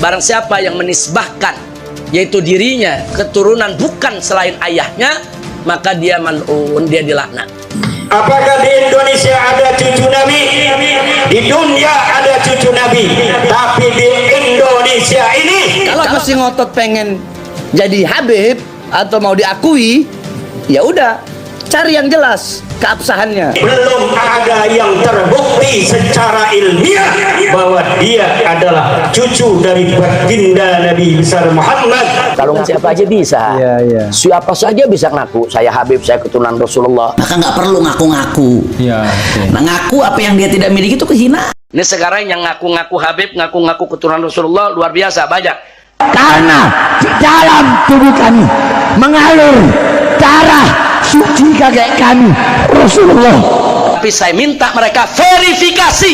barang siapa yang menisbahkan yaitu dirinya keturunan bukan selain ayahnya, maka dia mal'un, dia dilaknat. Apakah di Indonesia ada cucu Nabi? Di dunia ada cucu Nabi, tapi di Indonesia ini kalau masih ngotot pengen jadi Habib atau mau diakui, ya udah cari yang jelas keabsahannya. belum ada yang terbukti secara ilmiah bahwa dia adalah cucu dari baginda Nabi besar Muhammad. Kalau siapa aja bisa, siapa saja bisa ngaku saya Habib, saya keturunan Rasulullah. Maka nggak perlu ngaku-ngaku. Nah, ngaku apa yang dia tidak miliki itu kehinaan. Ini sekarang yang ngaku-ngaku Habib, ngaku-ngaku keturunan Rasulullah luar biasa banyak. Karena di dalam tubuh kami mengalir darah suci kakek kami Rasulullah. Tapi saya minta mereka verifikasi,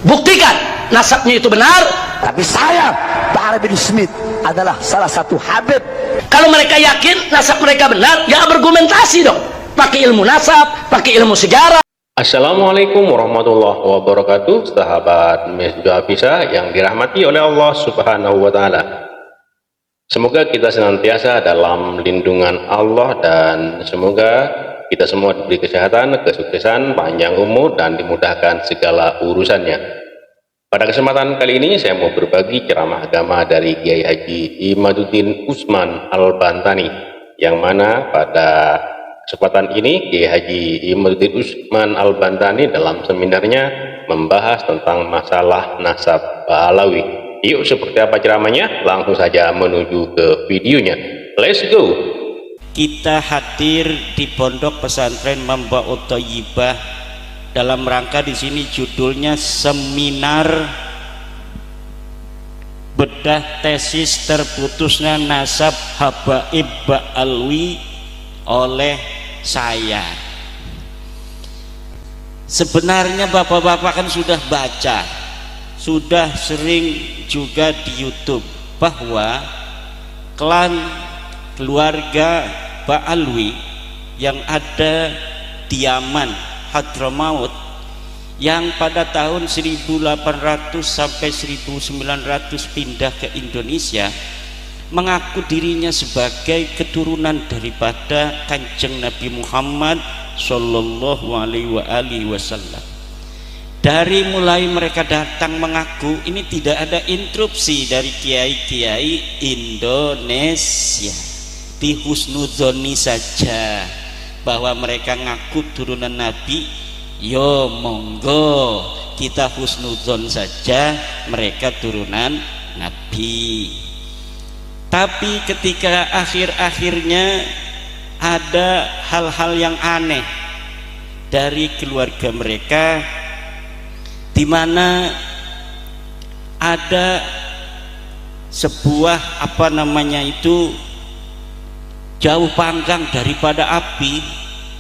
buktikan nasabnya itu benar. Tapi saya, Bahar bin Smith, adalah salah satu Habib. Kalau mereka yakin nasab mereka benar, ya argumentasi dong, pakai ilmu nasab, pakai ilmu sejarah. Assalamualaikum warahmatullahi wabarakatuh, sahabat Masjid Hafizah yang dirahmati oleh Allah Subhanahu wa Ta'ala. Semoga kita senantiasa dalam lindungan Allah dan semoga kita semua diberi kesehatan, kesuksesan, panjang umur dan dimudahkan segala urusannya. Pada kesempatan kali ini saya mau berbagi ceramah agama dari Kiai Haji Imaduddin Usman Al-Bantani, yang mana pada kesempatan ini Kiai Haji Imaduddin Usman Al-Bantani dalam seminarnya membahas tentang masalah nasab Alawi. Yuk, seperti apa ceramahnya? Langsung saja menuju ke videonya. Let's go. Kita hadir di Pondok Pesantren Mambaut Thayyibah dalam rangka di sini judulnya seminar bedah tesis terputusnya nasab Habaib Ba'alwi oleh saya. Sebenarnya bapak-bapak kan sudah baca, sudah sering juga di YouTube bahwa klan keluarga Ba'alwi yang ada di Yaman, Hadramaut, yang pada tahun 1800 sampai 1900 pindah ke Indonesia, mengaku dirinya sebagai keturunan daripada Kanjeng Nabi Muhammad Sallallahu Alaihi Wasallam. Dari mulai mereka datang mengaku, ini tidak ada interupsi dari kiai-kiai Indonesia, dihusnudzoni saja bahwa mereka ngaku turunan Nabi. Yo monggo kita husnudzon saja mereka turunan Nabi. Tapi ketika akhir-akhirnya ada hal-hal yang aneh dari keluarga mereka, di mana ada sebuah jauh panggang daripada api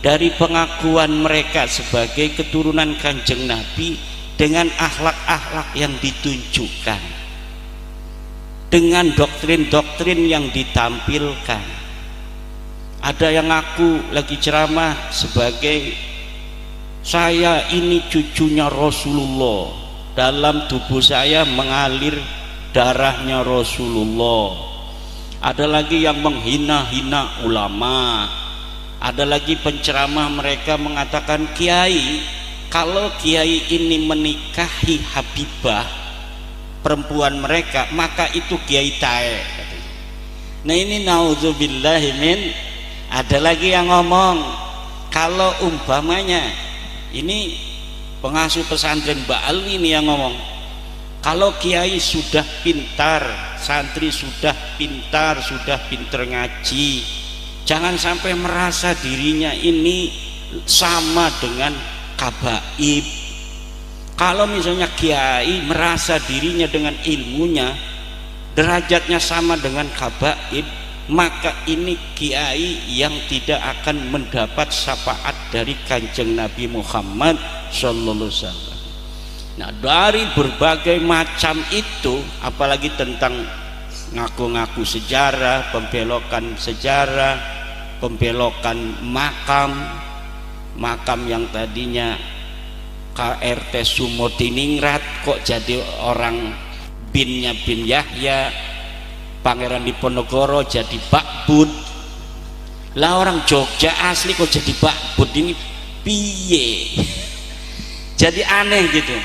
dari pengakuan mereka sebagai keturunan Kanjeng Nabi dengan akhlak-akhlak yang ditunjukkan, dengan doktrin-doktrin yang ditampilkan. Ada yang ngaku lagi ceramah sebagai saya ini cucunya Rasulullah, dalam tubuh saya mengalir darahnya Rasulullah. Ada lagi yang menghina-hina ulama. Ada lagi penceramah mereka mengatakan, kiai, kalau kiai ini menikahi Habibah perempuan mereka, maka itu kiai tae. Nah ini naudzubillahimin. Ada lagi yang ngomong, kalau umpamanya ini pengasuh pesantren Ba'alwi ini yang ngomong, kalau kiai sudah pintar, santri sudah pintar ngaji, jangan sampai merasa dirinya ini sama dengan kabaib. Kalau misalnya kiai merasa dirinya dengan ilmunya derajatnya sama dengan kabaib, maka ini kiai yang tidak akan mendapat syafaat dari Kanjeng Nabi Muhammad Sallallahu Alaihi Wasallam. Nah, dari berbagai macam itu, apalagi tentang ngaku-ngaku sejarah, pembelokan makam yang tadinya KRT Sumotiningrat kok jadi orang binnya bin Yahya, Pangeran Diponegoro jadi Bakbud. Lah orang Jogja asli kok jadi Bakbud, ini piye? Jadi aneh gitu.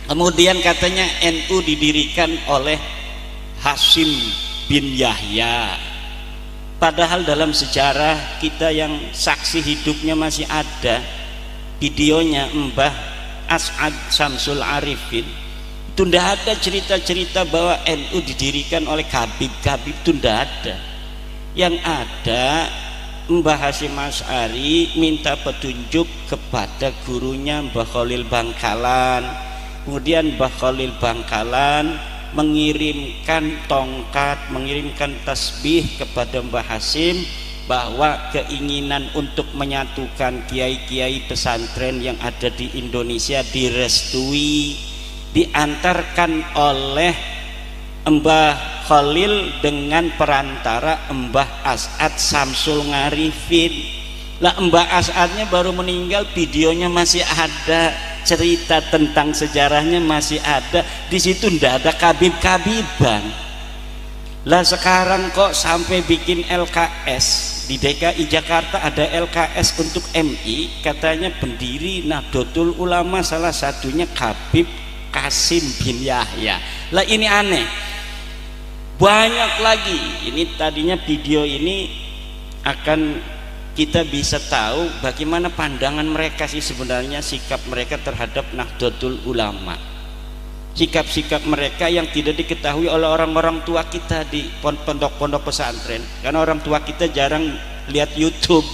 Kemudian katanya NU didirikan oleh Hasyim bin Yahya, padahal dalam sejarah kita yang saksi hidupnya masih ada videonya Mbah As'ad Samsul Arifin, itu tidak ada cerita-cerita bahwa NU didirikan oleh Habib-Habib, itu tidak ada. Yang ada Mbah Hasyim Asy'ari minta petunjuk kepada gurunya Mbah Khalil Bangkalan, kemudian Mbah Khalil Bangkalan mengirimkan tongkat, mengirimkan tasbih kepada Mbah Hasyim bahwa keinginan untuk menyatukan kiai-kiai pesantren yang ada di Indonesia direstui, diantarkan oleh Mbah Khalil dengan perantara Mbah As'ad Samsul Ngarifin. Lah Mbah As'adnya baru meninggal, videonya masih ada, cerita tentang sejarahnya masih ada. Di situ ndak ada kabib-kabiban. Lah sekarang kok sampai bikin LKS di DKI Jakarta, ada LKS untuk MI, katanya pendiri Nahdlatul Ulama salah satunya Habib Qasim bin Yahya. Lah ini aneh. Banyak lagi. Ini tadinya video ini akan kita bisa tahu bagaimana pandangan mereka sih sebenarnya, sikap mereka terhadap Nahdlatul Ulama, sikap-sikap mereka yang tidak diketahui oleh orang-orang tua kita di pondok-pondok pesantren, karena orang tua kita jarang lihat YouTube,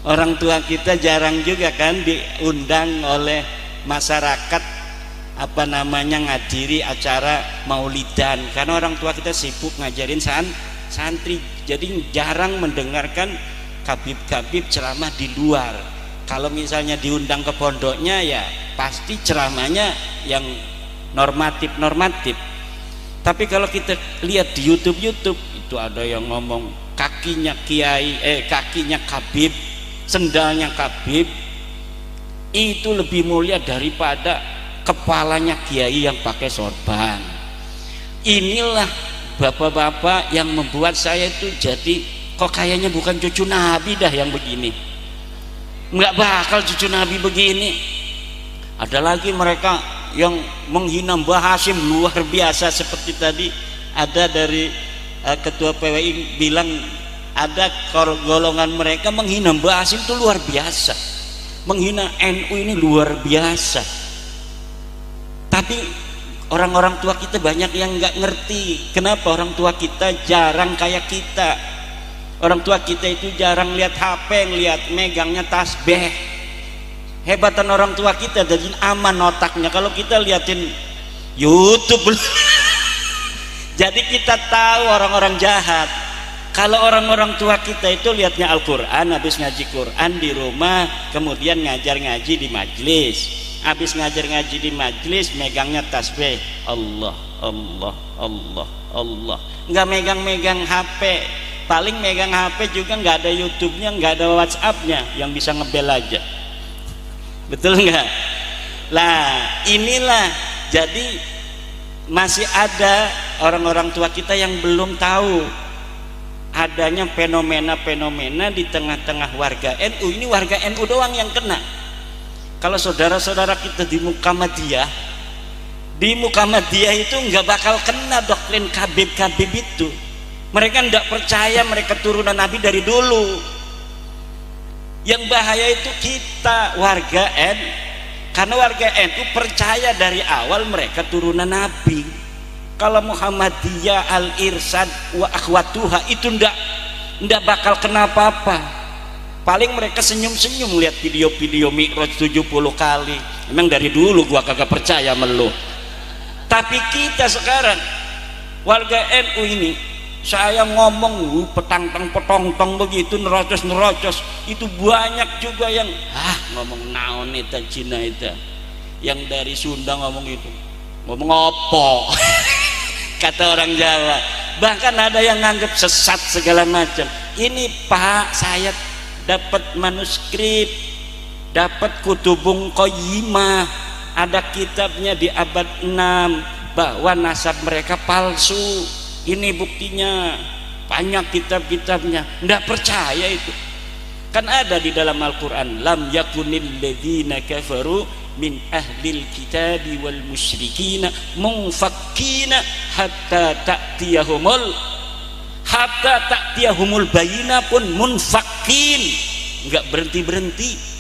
orang tua kita jarang juga kan diundang oleh masyarakat ngadiri acara maulidan, karena orang tua kita sibuk ngajarin santri, jadi jarang mendengarkan kabib-kabib ceramah di luar. Kalau misalnya diundang ke pondoknya ya pasti ceramahnya yang normatif. Tapi kalau kita lihat di YouTube itu ada yang ngomong kakinya kiai, kakinya kabib, sendalnya kabib itu lebih mulia daripada kepalanya kiai yang pakai sorban. Inilah bapak-bapak yang membuat saya itu jadi kok kayaknya bukan cucu Nabi dah yang begini, nggak bakal cucu Nabi begini. Ada lagi mereka yang menghina Mbah Hasyim luar biasa, seperti tadi ada dari ketua PWI bilang ada golongan mereka menghina Mbah Hasyim itu luar biasa, menghina NU ini luar biasa. Tapi orang-orang tua kita banyak yang nggak ngerti. Kenapa? Orang tua kita jarang kayak kita. Orang tua kita itu jarang lihat HP, lihat megangnya tasbih. Hebatan orang tua kita, jadi aman otaknya. Kalau kita liatin YouTube jadi kita tahu orang-orang jahat. Kalau orang-orang tua kita itu lihatnya Al-Quran, habis ngaji Quran di rumah, kemudian ngajar ngaji di majlis, habis ngajar ngaji di majlis megangnya tasbih, Allah Allah Allah Allah, nggak megang-megang HP. Paling megang HP juga nggak ada YouTube-nya, nggak ada WhatsApp-nya, yang bisa ngebel aja. Betul nggak? Lah inilah, jadi masih ada orang-orang tua kita yang belum tahu adanya fenomena-fenomena di tengah-tengah warga NU. Ini warga NU doang yang kena. Kalau saudara-saudara kita di Muhammadiyah itu nggak bakal kena doktrin kabib-kabib itu. Mereka tidak percaya mereka turunan Nabi dari dulu. Yang bahaya itu kita warga NU, karena warga NU percaya dari awal mereka turunan Nabi. Kalau Muhammadiyah, Al-Irsyad wa akhwatuha itu ndak bakal kena apa-apa. Paling mereka senyum-senyum lihat video-video Mi'raj 70 kali. Memang dari dulu gua kagak percaya melu. Tapi kita sekarang warga NU ini, saya ngomong petang-petong begitu, nerocos itu banyak juga yang ngomong naon eta Cina eta, yang dari Sunda ngomong itu, ngomong opo kata orang Jawa, bahkan ada yang nganggap sesat segala macam. Ini Pak, saya dapat manuskrip, dapat Kutubung Qayyimah, ada kitabnya di abad 6, bahwa nasab mereka palsu. Ini buktinya, banyak kitab-kitabnya. Nggak percaya itu. Kan ada di dalam Al-Quran, lam yakunil ladzina kafaru min ahlil kitabi wal musyrikina munfakkina hatta ta'tiyahumul bayina pun munfakkin, nggak berhenti-berhenti.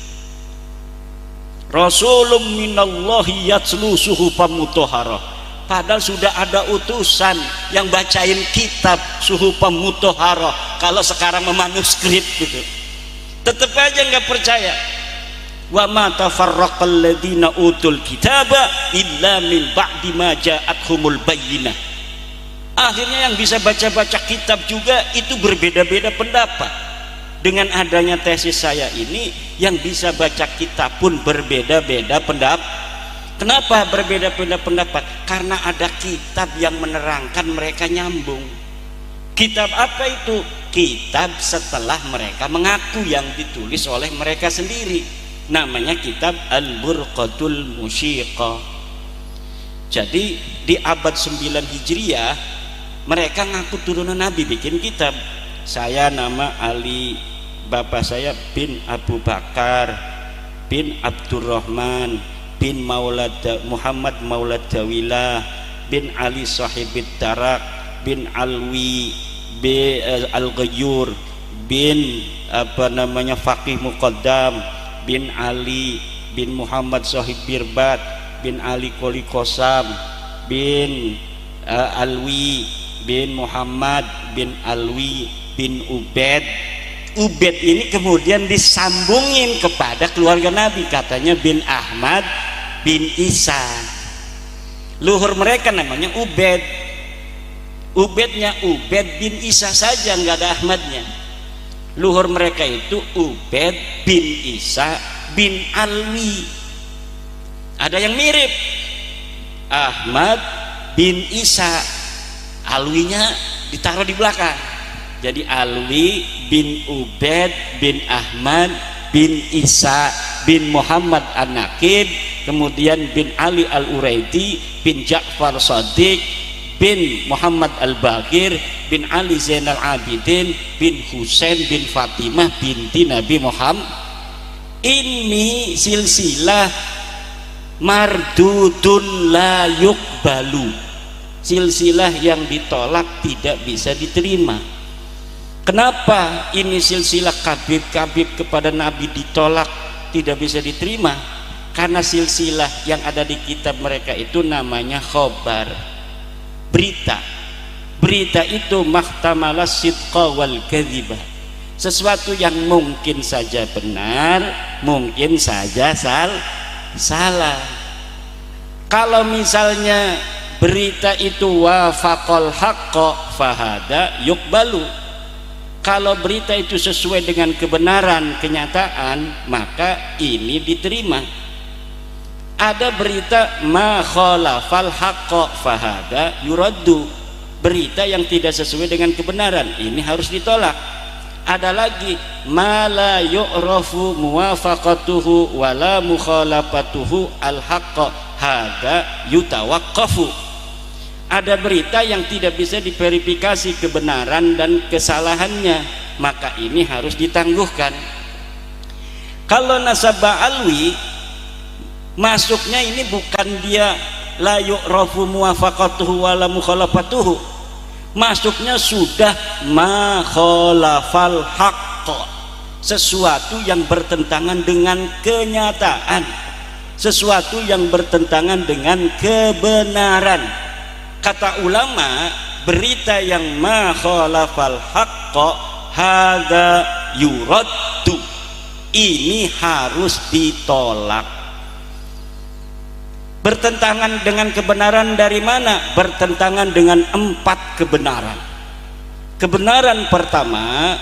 Rasulun minallahi yatslu suhufan mutahharah, padahal sudah ada utusan yang bacain kitab suhufan mutahharah. Kalau sekarang memanuskrip gitu, tetap aja nggak percaya. Wa ma tafarraqal ladzina utul kitaba illa min ba'di ma ja'atuhumul bayyinah. Akhirnya yang bisa baca-baca kitab juga itu berbeda-beda pendapat. Dengan adanya tesis saya ini, yang bisa baca kitab pun berbeda-beda pendapat. Kenapa berbeda-beda pendapat? Karena ada kitab yang menerangkan mereka nyambung. Kitab apa itu? Kitab setelah mereka mengaku, yang ditulis oleh mereka sendiri. Namanya kitab Al-Burqatul Musyiqah. Jadi di abad 9 Hijriah mereka ngaku turunan Nabi, bikin kitab. Saya nama Ali, bapak saya bin Abu Bakar bin Abdurrahman bin Muhammad Maulad Dawilah bin Ali Sahibid Tarak bin Alwi bin Al-Ghayyur bin Faqih Muqaddam bin Ali bin Muhammad Sahib Birbat bin Ali Koli Kosam bin Alwi bin Muhammad bin Alwi bin Ubed. Ubed ini kemudian disambungin kepada keluarga Nabi, katanya bin Ahmad bin Isa. Luhur mereka namanya Ubed. Ubednya Ubed bin Isa saja, nggak ada Ahmadnya. Luhur mereka itu Ubed bin Isa bin Alwi. Ada yang mirip, Ahmad bin Isa, Alwinya ditaruh di belakang. Jadi Alwi bin Ubed bin Ahmad bin Isa bin Muhammad An-Naqib, kemudian bin Ali Al-Uraidi bin Ja'far Shadiq bin Muhammad Al-Baqir bin Ali Zainal Abidin bin Husain bin Fatimah binti Nabi Muhammad. Ini silsilah mardudun la yuqbalu, silsilah yang ditolak, tidak bisa diterima. Kenapa ini silsilah kabib-kabib kepada Nabi ditolak, tidak bisa diterima? Karena silsilah yang ada di kitab mereka itu namanya khobar, berita. Berita itu mahtamala sidqa wal kadhiba, sesuatu yang mungkin saja benar, mungkin saja salah. Kalau misalnya berita itu wafaqal haqqa fahada yuqbalu, kalau berita itu sesuai dengan kebenaran kenyataan, maka ini diterima. Ada berita ma khalafal haqqa fahada yuraddu, berita yang tidak sesuai dengan kebenaran, ini harus ditolak. Ada lagi ma la yu'rafu muwafaqatuhu wala mukhalafatuhu al haqqa hada yutawaqqafu. Ada berita yang tidak bisa diverifikasi kebenaran dan kesalahannya, maka ini harus ditangguhkan. Kalau nasabah alwi, masuknya ini bukan dia la yu'rafu muwafaqatuhu wala mukhalafatuhu, masuknya sudah ma khalafal haqq, sesuatu yang bertentangan dengan kenyataan, sesuatu yang bertentangan dengan kebenaran. Kata ulama, berita yang ma khalafal haqqa hadza yuraddu, ini harus ditolak. Bertentangan dengan kebenaran dari mana? Bertentangan dengan 4 kebenaran. Kebenaran pertama,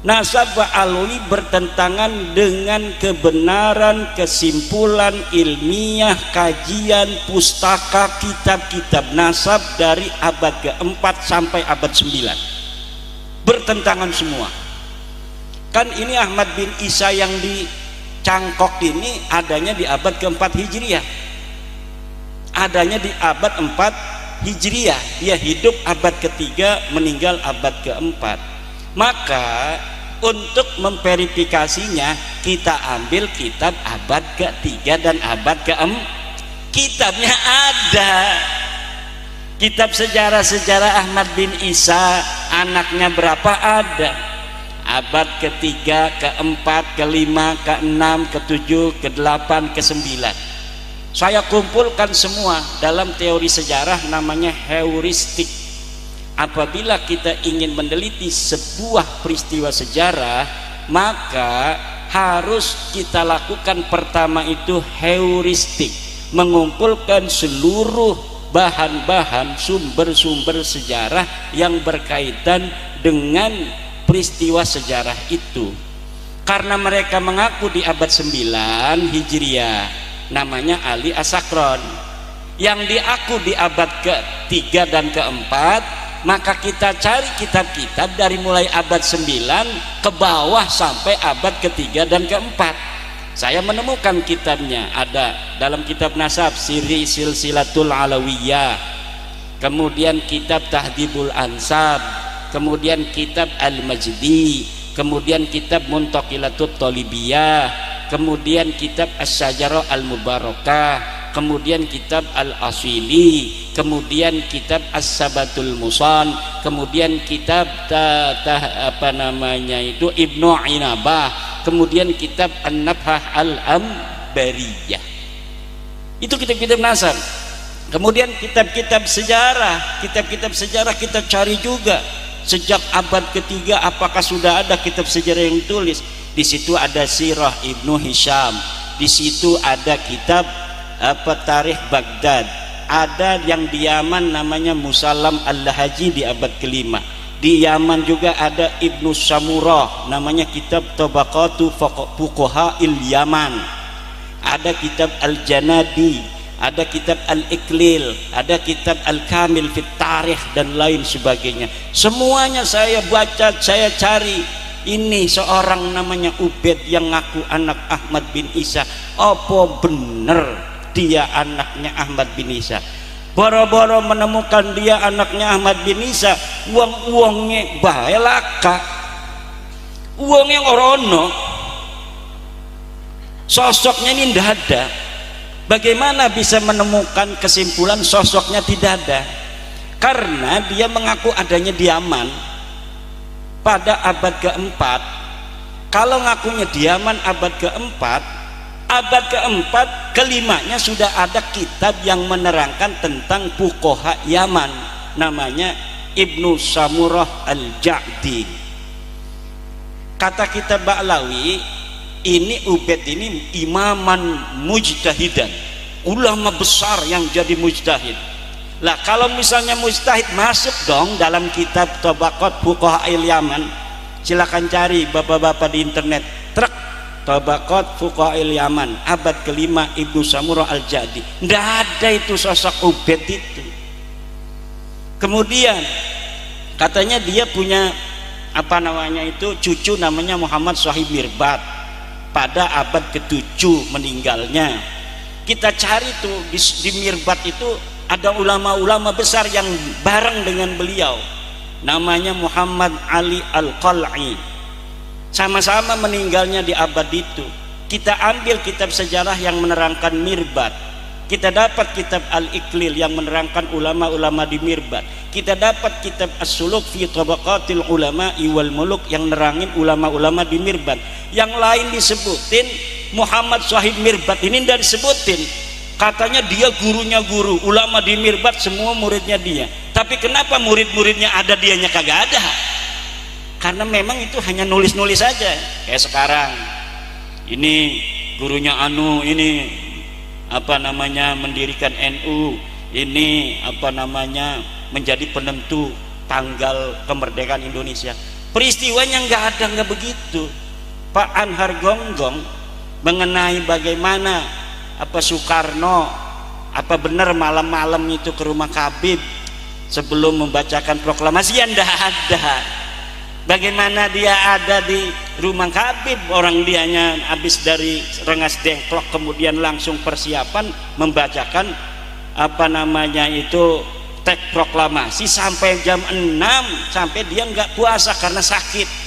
nasabah alwi bertentangan dengan kebenaran kesimpulan ilmiah kajian pustaka kitab-kitab nasab dari abad ke-4 sampai abad 9. Bertentangan semua. Kan ini Ahmad bin Isa yang di Cangkok ini adanya di abad ke-4 Hijriah. adanya di abad 4 Hijriah. Dia hidup abad ketiga, meninggal abad keempat. Maka untuk memverifikasinya kita ambil kitab abad ketiga dan abad keempat. Kitabnya ada. Kitab sejarah Ahmad bin Isa, anaknya berapa ada. Abad ketiga, keempat, kelima, keenam, ketujuh, kedelapan, kesembilan. Saya kumpulkan semua dalam teori sejarah, namanya heuristik. Apabila kita ingin meneliti sebuah peristiwa sejarah, maka harus kita lakukan pertama itu heuristik, mengumpulkan seluruh bahan-bahan sumber-sumber sejarah yang berkaitan dengan peristiwa sejarah itu. Karena mereka mengaku di abad 9 Hijriah, namanya Ali As-Sakron, yang diaku di abad ke-3 dan ke-4, maka kita cari kitab-kitab dari mulai abad 9 ke bawah sampai abad ke-3 dan ke-4. Saya menemukan kitabnya, ada dalam kitab Nasab Siri Silsilatul Alawiyah, kemudian kitab Tahdhibul Ansab, kemudian kitab Al-Majdi, kemudian kitab Muntaqilatut Talibiyah, kemudian kitab Asy-Syajarah Al-Mubarakah, kemudian kitab Al-Asili, kemudian kitab As-Sabatul Musan, kemudian kitab Ibnu Inabah, kemudian kitab An-Nabhah Al-Ambariyah. Itu kitab-kitab nasab. Kemudian kitab-kitab sejarah, kita cari juga sejak abad ketiga apakah sudah ada kitab sejarah yang tulis. Di situ ada Sirah Ibnu Hisham, di situ ada kitab Tarikh Baghdad, ada yang di Yaman namanya Musallam Al-Lahaji di abad kelima. Di Yaman juga ada Ibnu Samurah, namanya kitab Tabaqatu Fuqaha'il Yaman. Ada kitab Al-Janadi, ada kitab Al-Iqlil, ada kitab Al-Kamil fit Tarikh dan lain sebagainya. Semuanya saya baca, saya cari. Ini seorang namanya Ubaid yang ngaku anak Ahmad bin Isa. Apa bener dia anaknya Ahmad bin Isa? Boro-boro menemukan dia anaknya Ahmad bin Isa, uang-uangnya bae laka, uangnya orono, sosoknya ini tidak ada. Bagaimana bisa menemukan kesimpulan sosoknya tidak ada? Karena dia mengaku adanya di Yaman pada abad keempat. Kalau ngakunya di Yaman abad keempat, abad keempat kelimanya sudah ada kitab yang menerangkan tentang fuqaha Yaman, namanya Ibnu Samurah Al-Ja'di. Kata kitab Ba'lawi, ini Ubaid ini imaman mujtahidan, ulama besar yang jadi mujtahid. Lah kalau misalnya mujtahid masuk dong dalam kitab Tabaqat Fuqaha'il Yaman. Silakan cari bapak-bapak di internet, truk Tabaqat Fuqaha'il Yaman abad kelima Ibnu Samurah Al-Ja'di. Nggak ada itu sosok Ubaid itu. Kemudian katanya dia punya cucu namanya Muhammad Shahib Mirbat, pada abad ke-7 meninggalnya. Kita cari tuh di Mirbat itu ada ulama-ulama besar yang bareng dengan beliau, namanya Muhammad Ali Al-Qal'i, sama-sama meninggalnya di abad itu. Kita ambil kitab sejarah yang menerangkan Mirbat, kita dapat kitab Al-Iqlil yang menerangkan ulama-ulama di Mirbat, kita dapat kitab As-Suluk fi Tabaqatil Ulama'i wal Muluk yang nerangin ulama-ulama di Mirbat. Yang lain disebutin, Muhammad Shahib Mirbat ini tidak disebutin. Katanya dia gurunya guru, ulama di Mirbat semua muridnya dia. Tapi kenapa murid-muridnya ada, dianya kagak ada? Karena memang itu hanya nulis-nulis saja. Kayak sekarang ini gurunya ini mendirikan NU, ini menjadi penentu tanggal kemerdekaan Indonesia. Peristiwanya nggak begitu. Pak Anhar Gonggong mengenai bagaimana Soekarno benar malam-malam itu ke rumah Habib sebelum membacakan proklamasi, ya ndak ada. Bagaimana dia ada di rumah Habib, orang dianya habis dari Rengas Dengklok kemudian langsung persiapan membacakan apa namanya itu teks proklamasi sampai jam 6, sampai dia nggak puasa karena sakit.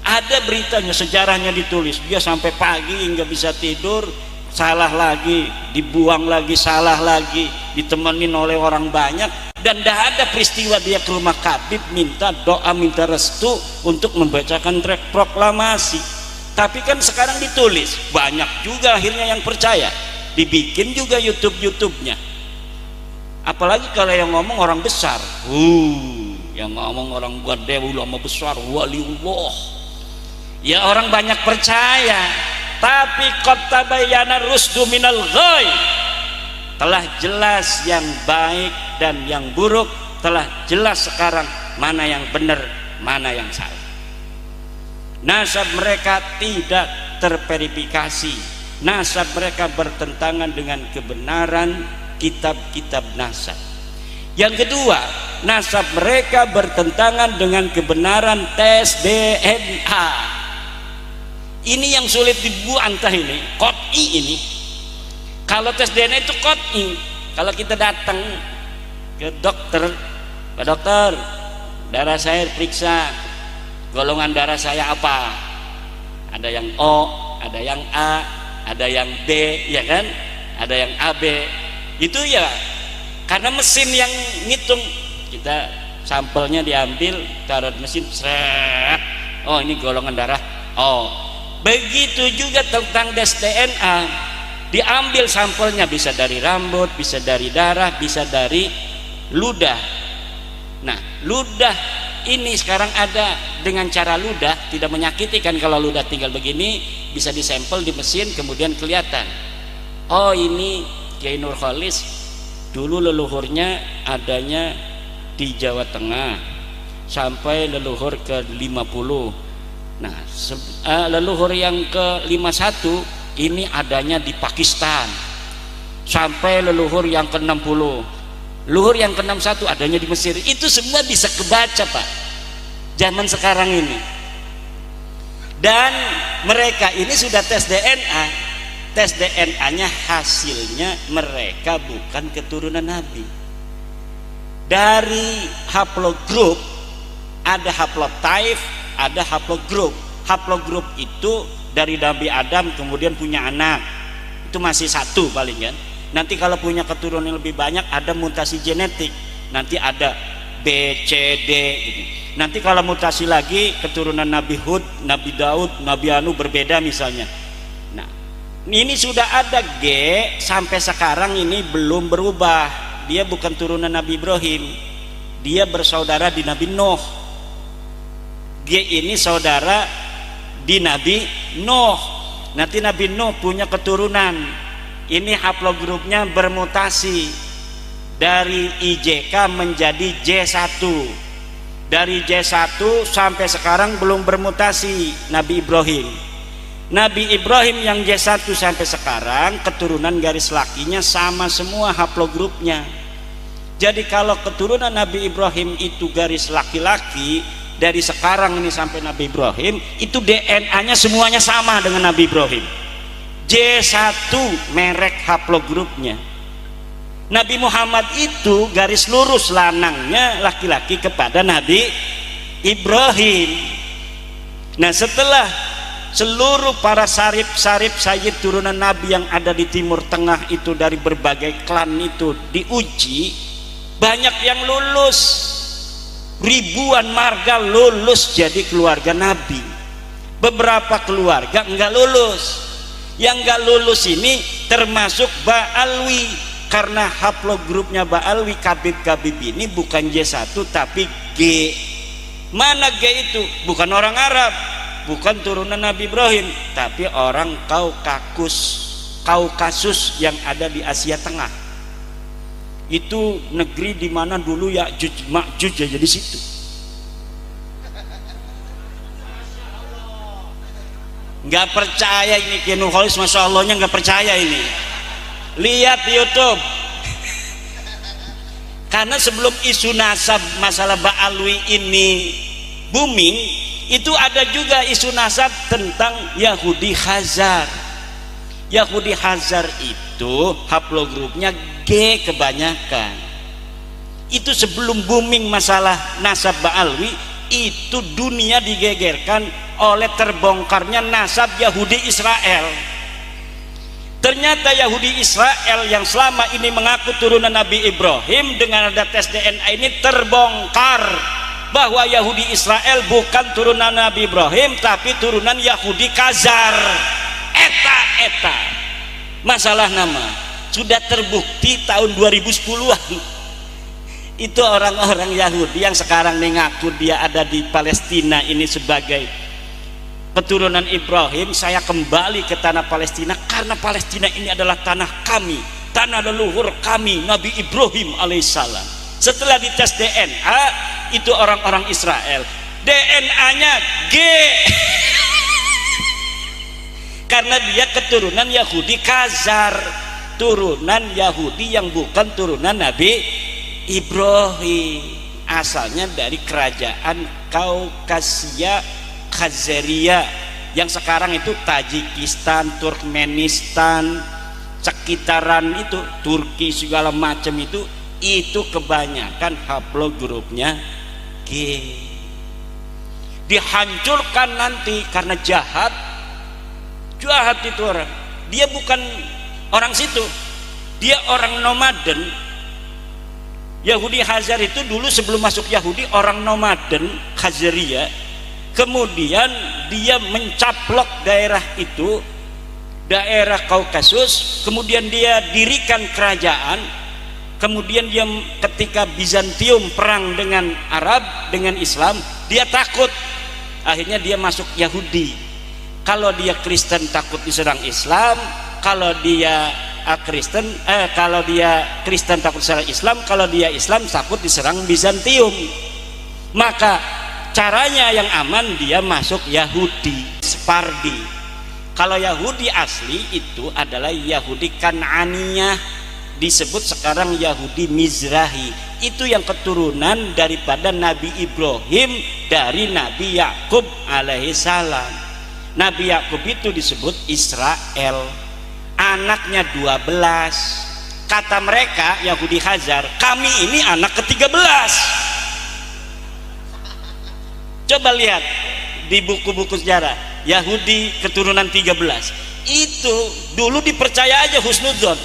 Ada beritanya, sejarahnya ditulis, dia sampai pagi nggak bisa tidur, salah lagi, dibuang lagi, salah lagi, ditemenin oleh orang banyak, dan tidak ada peristiwa dia ke rumah Khabib minta doa, minta restu untuk membacakan teks proklamasi. Tapi kan sekarang ditulis, banyak juga akhirnya yang percaya, dibikin juga YouTube-nya. Apalagi kalau yang ngomong orang besar, yang ngomong orang gede, ulama besar, waliullah, ya orang banyak percaya. Tapi qad tabayyana rusdu minal ghai, telah jelas yang baik dan yang buruk, telah jelas sekarang mana yang benar, mana yang salah. Nasab mereka tidak terverifikasi, nasab mereka bertentangan dengan kebenaran kitab-kitab nasab. Yang kedua, nasab mereka bertentangan dengan kebenaran tes DNA. Ini yang sulit dibantah ini, qot'i ini. Kalau tes DNA itu qot'i. Kalau kita datang ke dokter, Pak dokter, darah saya periksa, golongan darah saya apa? Ada yang O, ada yang A, ada yang B, ya kan? Ada yang AB. Itu ya karena mesin yang ngitung. Kita sampelnya diambil, taruh mesin, seret. Oh, ini golongan darah O. Begitu juga tentang tes DNA, diambil sampelnya, bisa dari rambut, bisa dari darah, bisa dari ludah. Nah, ludah ini sekarang ada dengan cara ludah, tidak menyakiti kan. Kalau ludah tinggal begini, bisa disampel di mesin, kemudian kelihatan, oh ini Kiai Nurkholis dulu leluhurnya adanya di Jawa Tengah sampai leluhur ke 50. Nah, leluhur yang ke 51 ini adanya di Pakistan sampai leluhur yang ke 60, leluhur yang ke 61 adanya di Mesir. Itu semua bisa kebaca, Pak, zaman sekarang ini. Dan mereka ini sudah tes DNA, tes DNA-nya hasilnya mereka bukan keturunan Nabi. Dari haplogrup ada haplotype, ada haplogrup. Haplogrup itu dari Nabi Adam kemudian punya anak, itu masih satu paling kan. Nanti kalau punya keturunan lebih banyak ada mutasi genetik, nanti ada B, C, D gitu. Nanti kalau mutasi lagi keturunan Nabi Hud, Nabi Daud, Nabi Anu berbeda misalnya. Nah, ini sudah ada G sampai sekarang ini belum berubah. Dia bukan turunan Nabi Ibrahim, dia bersaudara di Nabi Nuh. G ini saudara di Nabi Nuh. Nanti Nabi Nuh punya keturunan, ini haplogrupnya bermutasi dari IJK menjadi J1. Dari J1 sampai sekarang belum bermutasi Nabi Ibrahim. Nabi Ibrahim yang J1 sampai sekarang keturunan garis lakinya sama semua haplogrupnya. Jadi kalau keturunan Nabi Ibrahim itu garis laki-laki, dari sekarang ini sampai Nabi Ibrahim itu DNA-nya semuanya sama dengan Nabi Ibrahim. J1 merek haplogrupnya. Nabi Muhammad itu garis lurus lanangnya laki-laki kepada Nabi Ibrahim. Nah, setelah seluruh para sarip-sarip sayyid turunan Nabi yang ada di Timur Tengah itu dari berbagai klan itu diuji, banyak yang lulus. Ribuan marga lulus jadi keluarga Nabi. Beberapa keluarga enggak lulus. Yang enggak lulus ini termasuk Ba'alwi, karena haplogrupnya Ba'alwi Khabib ini bukan J1 tapi G. Mana G itu? Bukan orang Arab, bukan turunan Nabi Ibrahim, tapi orang Kaukasus yang ada di Asia Tengah. Itu negeri di mana dulu Ya'juj Ma'juj aja di situ. Nggak percaya ini Kiai Nurkholis, masya Allahnya nggak percaya ini. Lihat di YouTube. Karena sebelum isu nasab masalah Ba'alwi ini booming, itu ada juga isu nasab tentang Yahudi Khazar. Yahudi Hazar itu haplogrupnya G kebanyakan. Itu sebelum booming masalah nasab Ba'alwi, itu dunia digegerkan oleh terbongkarnya nasab Yahudi Israel. Ternyata Yahudi Israel yang selama ini mengaku turunan Nabi Ibrahim, dengan ada tes DNA ini terbongkar bahwa Yahudi Israel bukan turunan Nabi Ibrahim tapi turunan Yahudi Khazar. Eta masalah nama sudah terbukti tahun 2010-an. Itu orang-orang Yahudi yang sekarang mengaku dia ada di Palestina ini sebagai keturunan Ibrahim. Saya kembali ke tanah Palestina karena Palestina ini adalah tanah kami, tanah leluhur kami, Nabi Ibrahim alaihissalam. Setelah dites DNA, itu orang-orang Israel, DNA-nya G karena dia keturunan Yahudi Khazar, turunan Yahudi yang bukan turunan Nabi Ibrahim, asalnya dari kerajaan Kaukasia Khazaria yang sekarang itu Tajikistan, Turkmenistan, sekitaran itu Turki segala macam itu kebanyakan haplogrupnya G. Dihancurkan nanti karena jahat itu orang. Dia bukan orang situ, dia orang nomaden. Yahudi Khazar itu dulu sebelum masuk Yahudi orang nomaden Khazaria. Kemudian dia mencaplok daerah itu, daerah Kaukasus, kemudian dia dirikan kerajaan. Kemudian dia ketika Bizantium perang dengan Arab, dengan Islam, dia takut, akhirnya dia masuk Yahudi. Kalau dia Kristen takut diserang Islam, kalau dia Kristen takut diserang Islam, kalau dia Islam takut diserang Bizantium. Maka caranya yang aman dia masuk Yahudi Separdi. Kalau Yahudi asli itu adalah Yahudi Kan'aniyah, disebut sekarang Yahudi Mizrahi. Itu yang keturunan daripada Nabi Ibrahim dari Nabi Yakub alaihissalam. Nabi Yakub itu disebut Israel, anaknya 12. Kata mereka Yahudi Khazar, kami ini anak ke-13. Coba lihat di buku-buku sejarah, Yahudi keturunan 13. Itu dulu dipercaya aja husnudzon.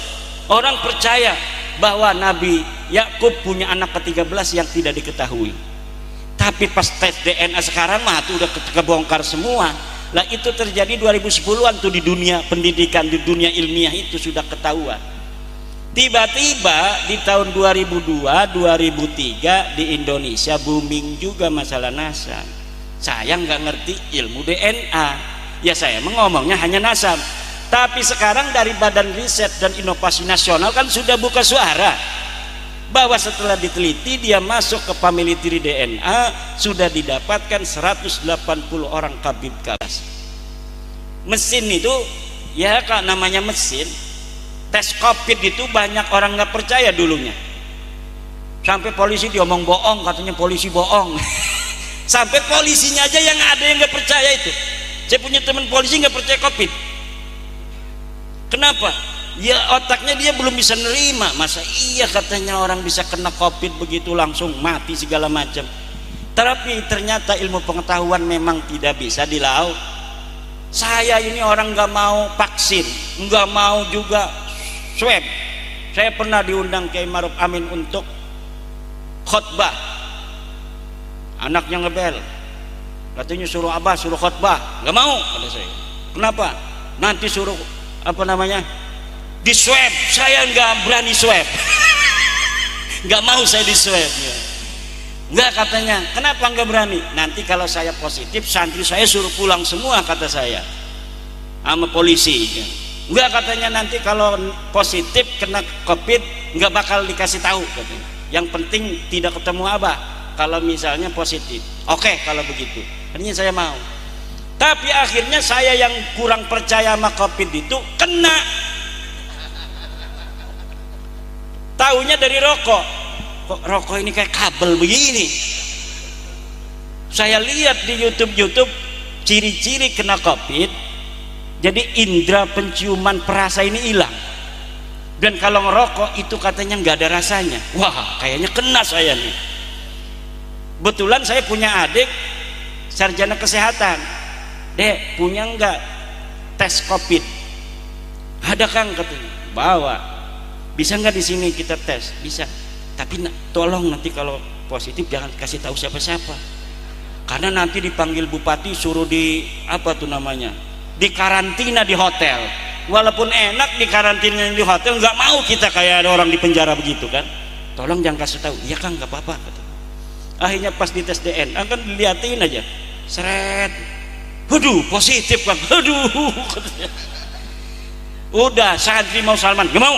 Orang percaya bahwa Nabi Yakub punya anak ke-13 yang tidak diketahui. Tapi pas tes DNA sekarang mah itu udah kebongkar semua. Lah itu terjadi 2010-an tuh di dunia pendidikan, di dunia ilmiah itu sudah ketahuan. Tiba-tiba di tahun 2002, 2003 di Indonesia booming juga masalah nasab. Saya nggak ngerti ilmu DNA, ya saya ngomongnya hanya nasab. Tapi sekarang dari Badan Riset dan Inovasi Nasional kan sudah buka suara bahwa setelah diteliti dia masuk ke family tree DNA sudah didapatkan 180 orang kabib kabas. Mesin itu ya kak namanya mesin tes COVID itu banyak orang nggak percaya dulunya, sampai polisi diomong bohong, katanya polisi bohong. Sampai polisinya aja yang ada yang nggak percaya itu. Saya punya teman polisi nggak percaya COVID. Kenapa? Ya otaknya dia belum bisa nerima, masa iya katanya orang bisa kena COVID begitu langsung mati segala macam. Tapi ternyata ilmu pengetahuan memang tidak bisa dilaut. Saya ini orang nggak mau vaksin, nggak mau juga swab. Saya pernah diundang Kiai Maruf Amin untuk khutbah, anaknya ngebel, katanya suruh abah suruh khutbah, nggak mau kata saya. Kenapa? Nanti suruh di swab, saya nggak berani swab. Nggak mau saya di swab ya. Nggak katanya, kenapa nggak berani? Nanti kalau saya positif santri saya suruh pulang semua kata saya sama polisi ya. Nggak katanya, nanti kalau positif kena COVID nggak bakal dikasih tahu katanya. Yang penting tidak ketemu abah kalau misalnya positif. Oke kalau begitu, akhirnya saya mau. Tapi akhirnya saya yang kurang percaya sama COVID itu kena. Taunya dari rokok. Kok rokok ini kayak kabel begini? Saya lihat di YouTube ciri-ciri kena COVID, Jadi indera penciuman perasa ini hilang. Dan kalau ngerokok itu katanya nggak ada rasanya. Wah, kayaknya kena saya nih. Betulan saya punya adik sarjana kesehatan. Dek, punya nggak tes COVID? Ada Kang, katanya. Bawa. Bisa nggak di sini kita tes? Bisa. Tapi tolong nanti kalau positif jangan kasih tahu siapa-siapa. Karena nanti dipanggil bupati suruh di apa tuh namanya? Dikarantina di hotel. Walaupun enak dikarantina di hotel, nggak mau kita kayak ada orang di penjara begitu kan. Tolong jangan kasih tahu. Iya Kang, nggak apa-apa. Akhirnya pas dites DNA kan dilihatin aja, seret, waduh positif Kang, waduh. Udah santri mau salaman, nggak mau.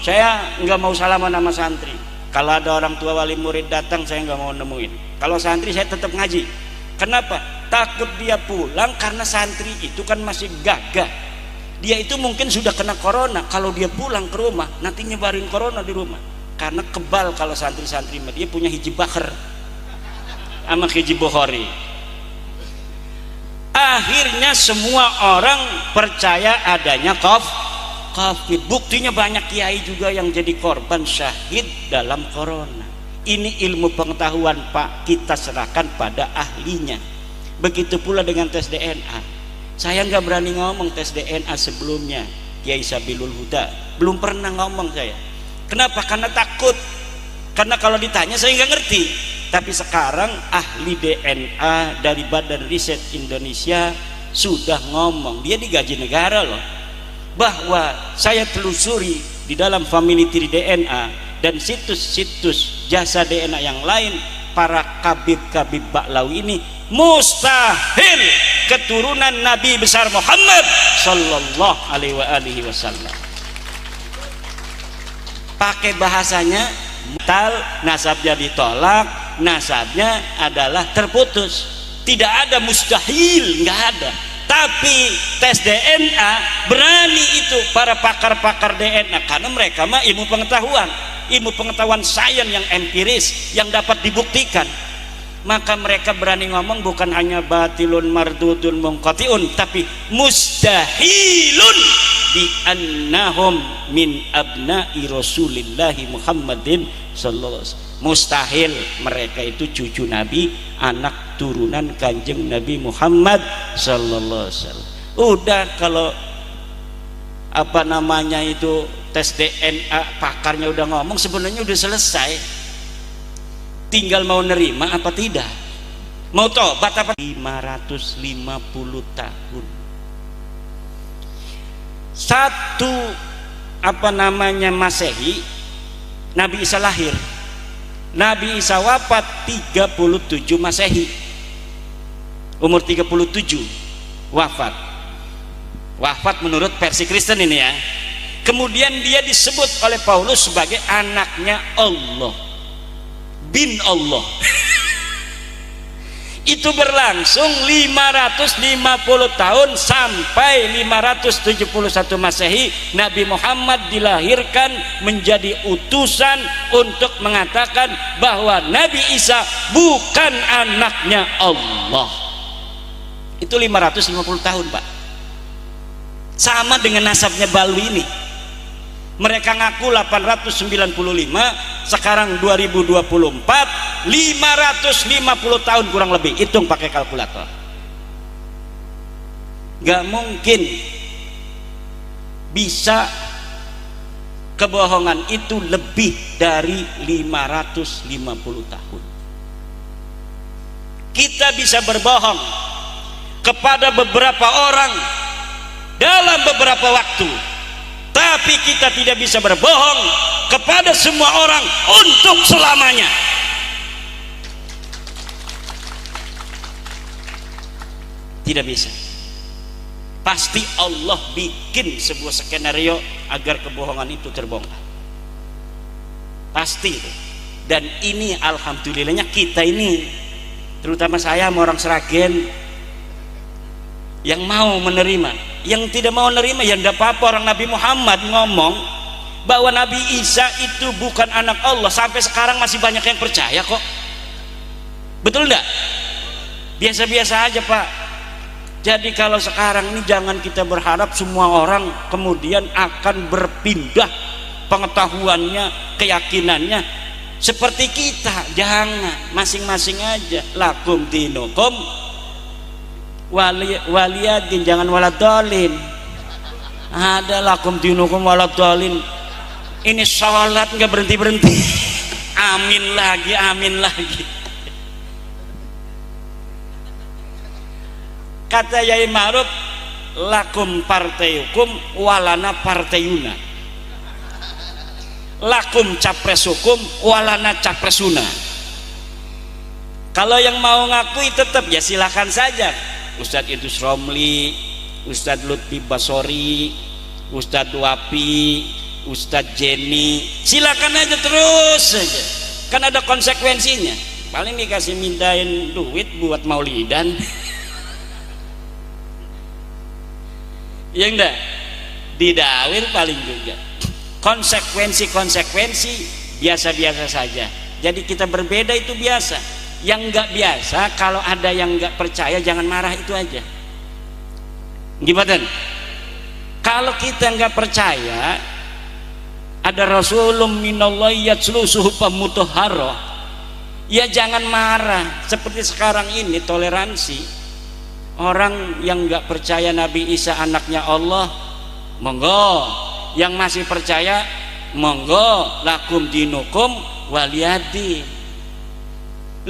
Saya nggak mau salaman sama santri. Kalau ada orang tua wali murid datang, saya nggak mau nemuin. Kalau santri saya tetap ngaji. Kenapa? Takut dia pulang karena santri itu kan masih gagah. Dia itu mungkin sudah kena corona. Kalau dia pulang ke rumah, nanti nyebarin corona di rumah. Karena kebal kalau santri-santri, dia punya hijib bakar sama hijib Bukhari. Akhirnya semua orang percaya adanya COVID. Buktinya banyak kiai juga yang jadi korban syahid dalam corona. Ini ilmu pengetahuan Pak, kita serahkan pada ahlinya. Begitu pula dengan tes DNA. Saya nggak berani ngomong tes DNA sebelumnya. Kiai Sabilul Huda belum pernah ngomong saya. Kenapa? Karena takut. Karena kalau ditanya saya nggak ngerti. Tapi sekarang ahli DNA dari Badan Riset Indonesia sudah ngomong. Dia digaji negara loh. Bahwa saya telusuri di dalam family tree DNA dan situs-situs jasa DNA yang lain, para kabib-kabib Baklawi ini mustahil keturunan Nabi besar Muhammad sallallahu alaihi wasallam. Pakai bahasanya tal, nasabnya ditolak, nasabnya adalah terputus. Tidak ada mustahil, nggak ada. Tapi tes DNA berani itu para pakar-pakar DNA, karena mereka mah ilmu pengetahuan sains yang empiris yang dapat dibuktikan. Maka mereka berani ngomong bukan hanya batilun mardudun munqatiun, tapi mustahilun bi annahum min abna'i Rasulillahi Muhammadin sallallahu alaihi wasallam. Mustahil mereka itu cucu Nabi, anak turunan Kanjeng Nabi Muhammad sallallahu alaihi wasallam. Udah, kalau apa namanya itu tes DNA pakarnya udah ngomong, sebenarnya udah selesai. Tinggal mau nerima apa tidak, mau tobat apa. 550 tahun satu apa namanya Masehi, Nabi Isa lahir, Nabi Isa wafat 37 Masehi, umur 37 wafat menurut versi Kristen ini ya. Kemudian dia disebut oleh Paulus sebagai anaknya Allah, bin Allah. Itu berlangsung 550 tahun sampai 571 Masehi. Nabi Muhammad dilahirkan menjadi utusan untuk mengatakan bahwa Nabi Isa bukan anaknya Allah. Itu 550 tahun Pak. Sama dengan nasabnya Balwi ini. Mereka ngaku 895, sekarang 2024, 550 tahun kurang lebih. Hitung pakai kalkulator. Gak mungkin bisa kebohongan itu lebih dari 550 tahun. Kita bisa berbohong kepada beberapa orang dalam beberapa waktu, tapi kita tidak bisa berbohong kepada semua orang untuk selamanya. Tidak bisa. Pasti Allah bikin sebuah skenario agar kebohongan itu terbongkar. Pasti itu. Dan ini alhamdulillahnya kita ini, terutama saya sama orang Sragen, yang mau menerima. Yang tidak mau menerima ya tidak apa-apa. Orang Nabi Muhammad ngomong bahwa Nabi Isa itu bukan anak Allah, sampai sekarang masih banyak yang percaya kok. Betul enggak? Biasa-biasa aja Pak. Jadi kalau sekarang ini jangan kita berharap semua orang kemudian akan berpindah pengetahuannya, keyakinannya seperti kita. Jangan, masing-masing aja. Lakum dinukum waliyadin, jangan waladolin. Ada lakum dinukum waladolin. Ini sholat nggak berhenti-berhenti. Amin lagi, amin lagi. Kata Yai Ma'ruf, lakum partai hukum walana partayuna. Lakum capres hukum walana capresuna. Kalau yang mau ngakui tetap ya silakan saja. Ustadz Idrus Romli, Ustadz Lutfi Basori, Ustadz Wapi, Ustadz Jenny, silakan aja terus saja. Kan ada konsekuensinya. Paling dikasih mindain duit buat maulidan. Ya enggak, didawil paling juga. Konsekuensi biasa-biasa saja. Jadi kita berbeda itu biasa. Yang enggak biasa, kalau ada yang enggak percaya jangan marah, itu aja. Gimana? Kalau kita enggak percaya ada Rasulun minallahi yatslusuhu pamutahhara, ya jangan marah. Seperti sekarang ini toleransi. Orang yang nggak percaya Nabi Isa anaknya Allah, monggo. Yang masih percaya, monggo. Lakum dinukum waliyadi.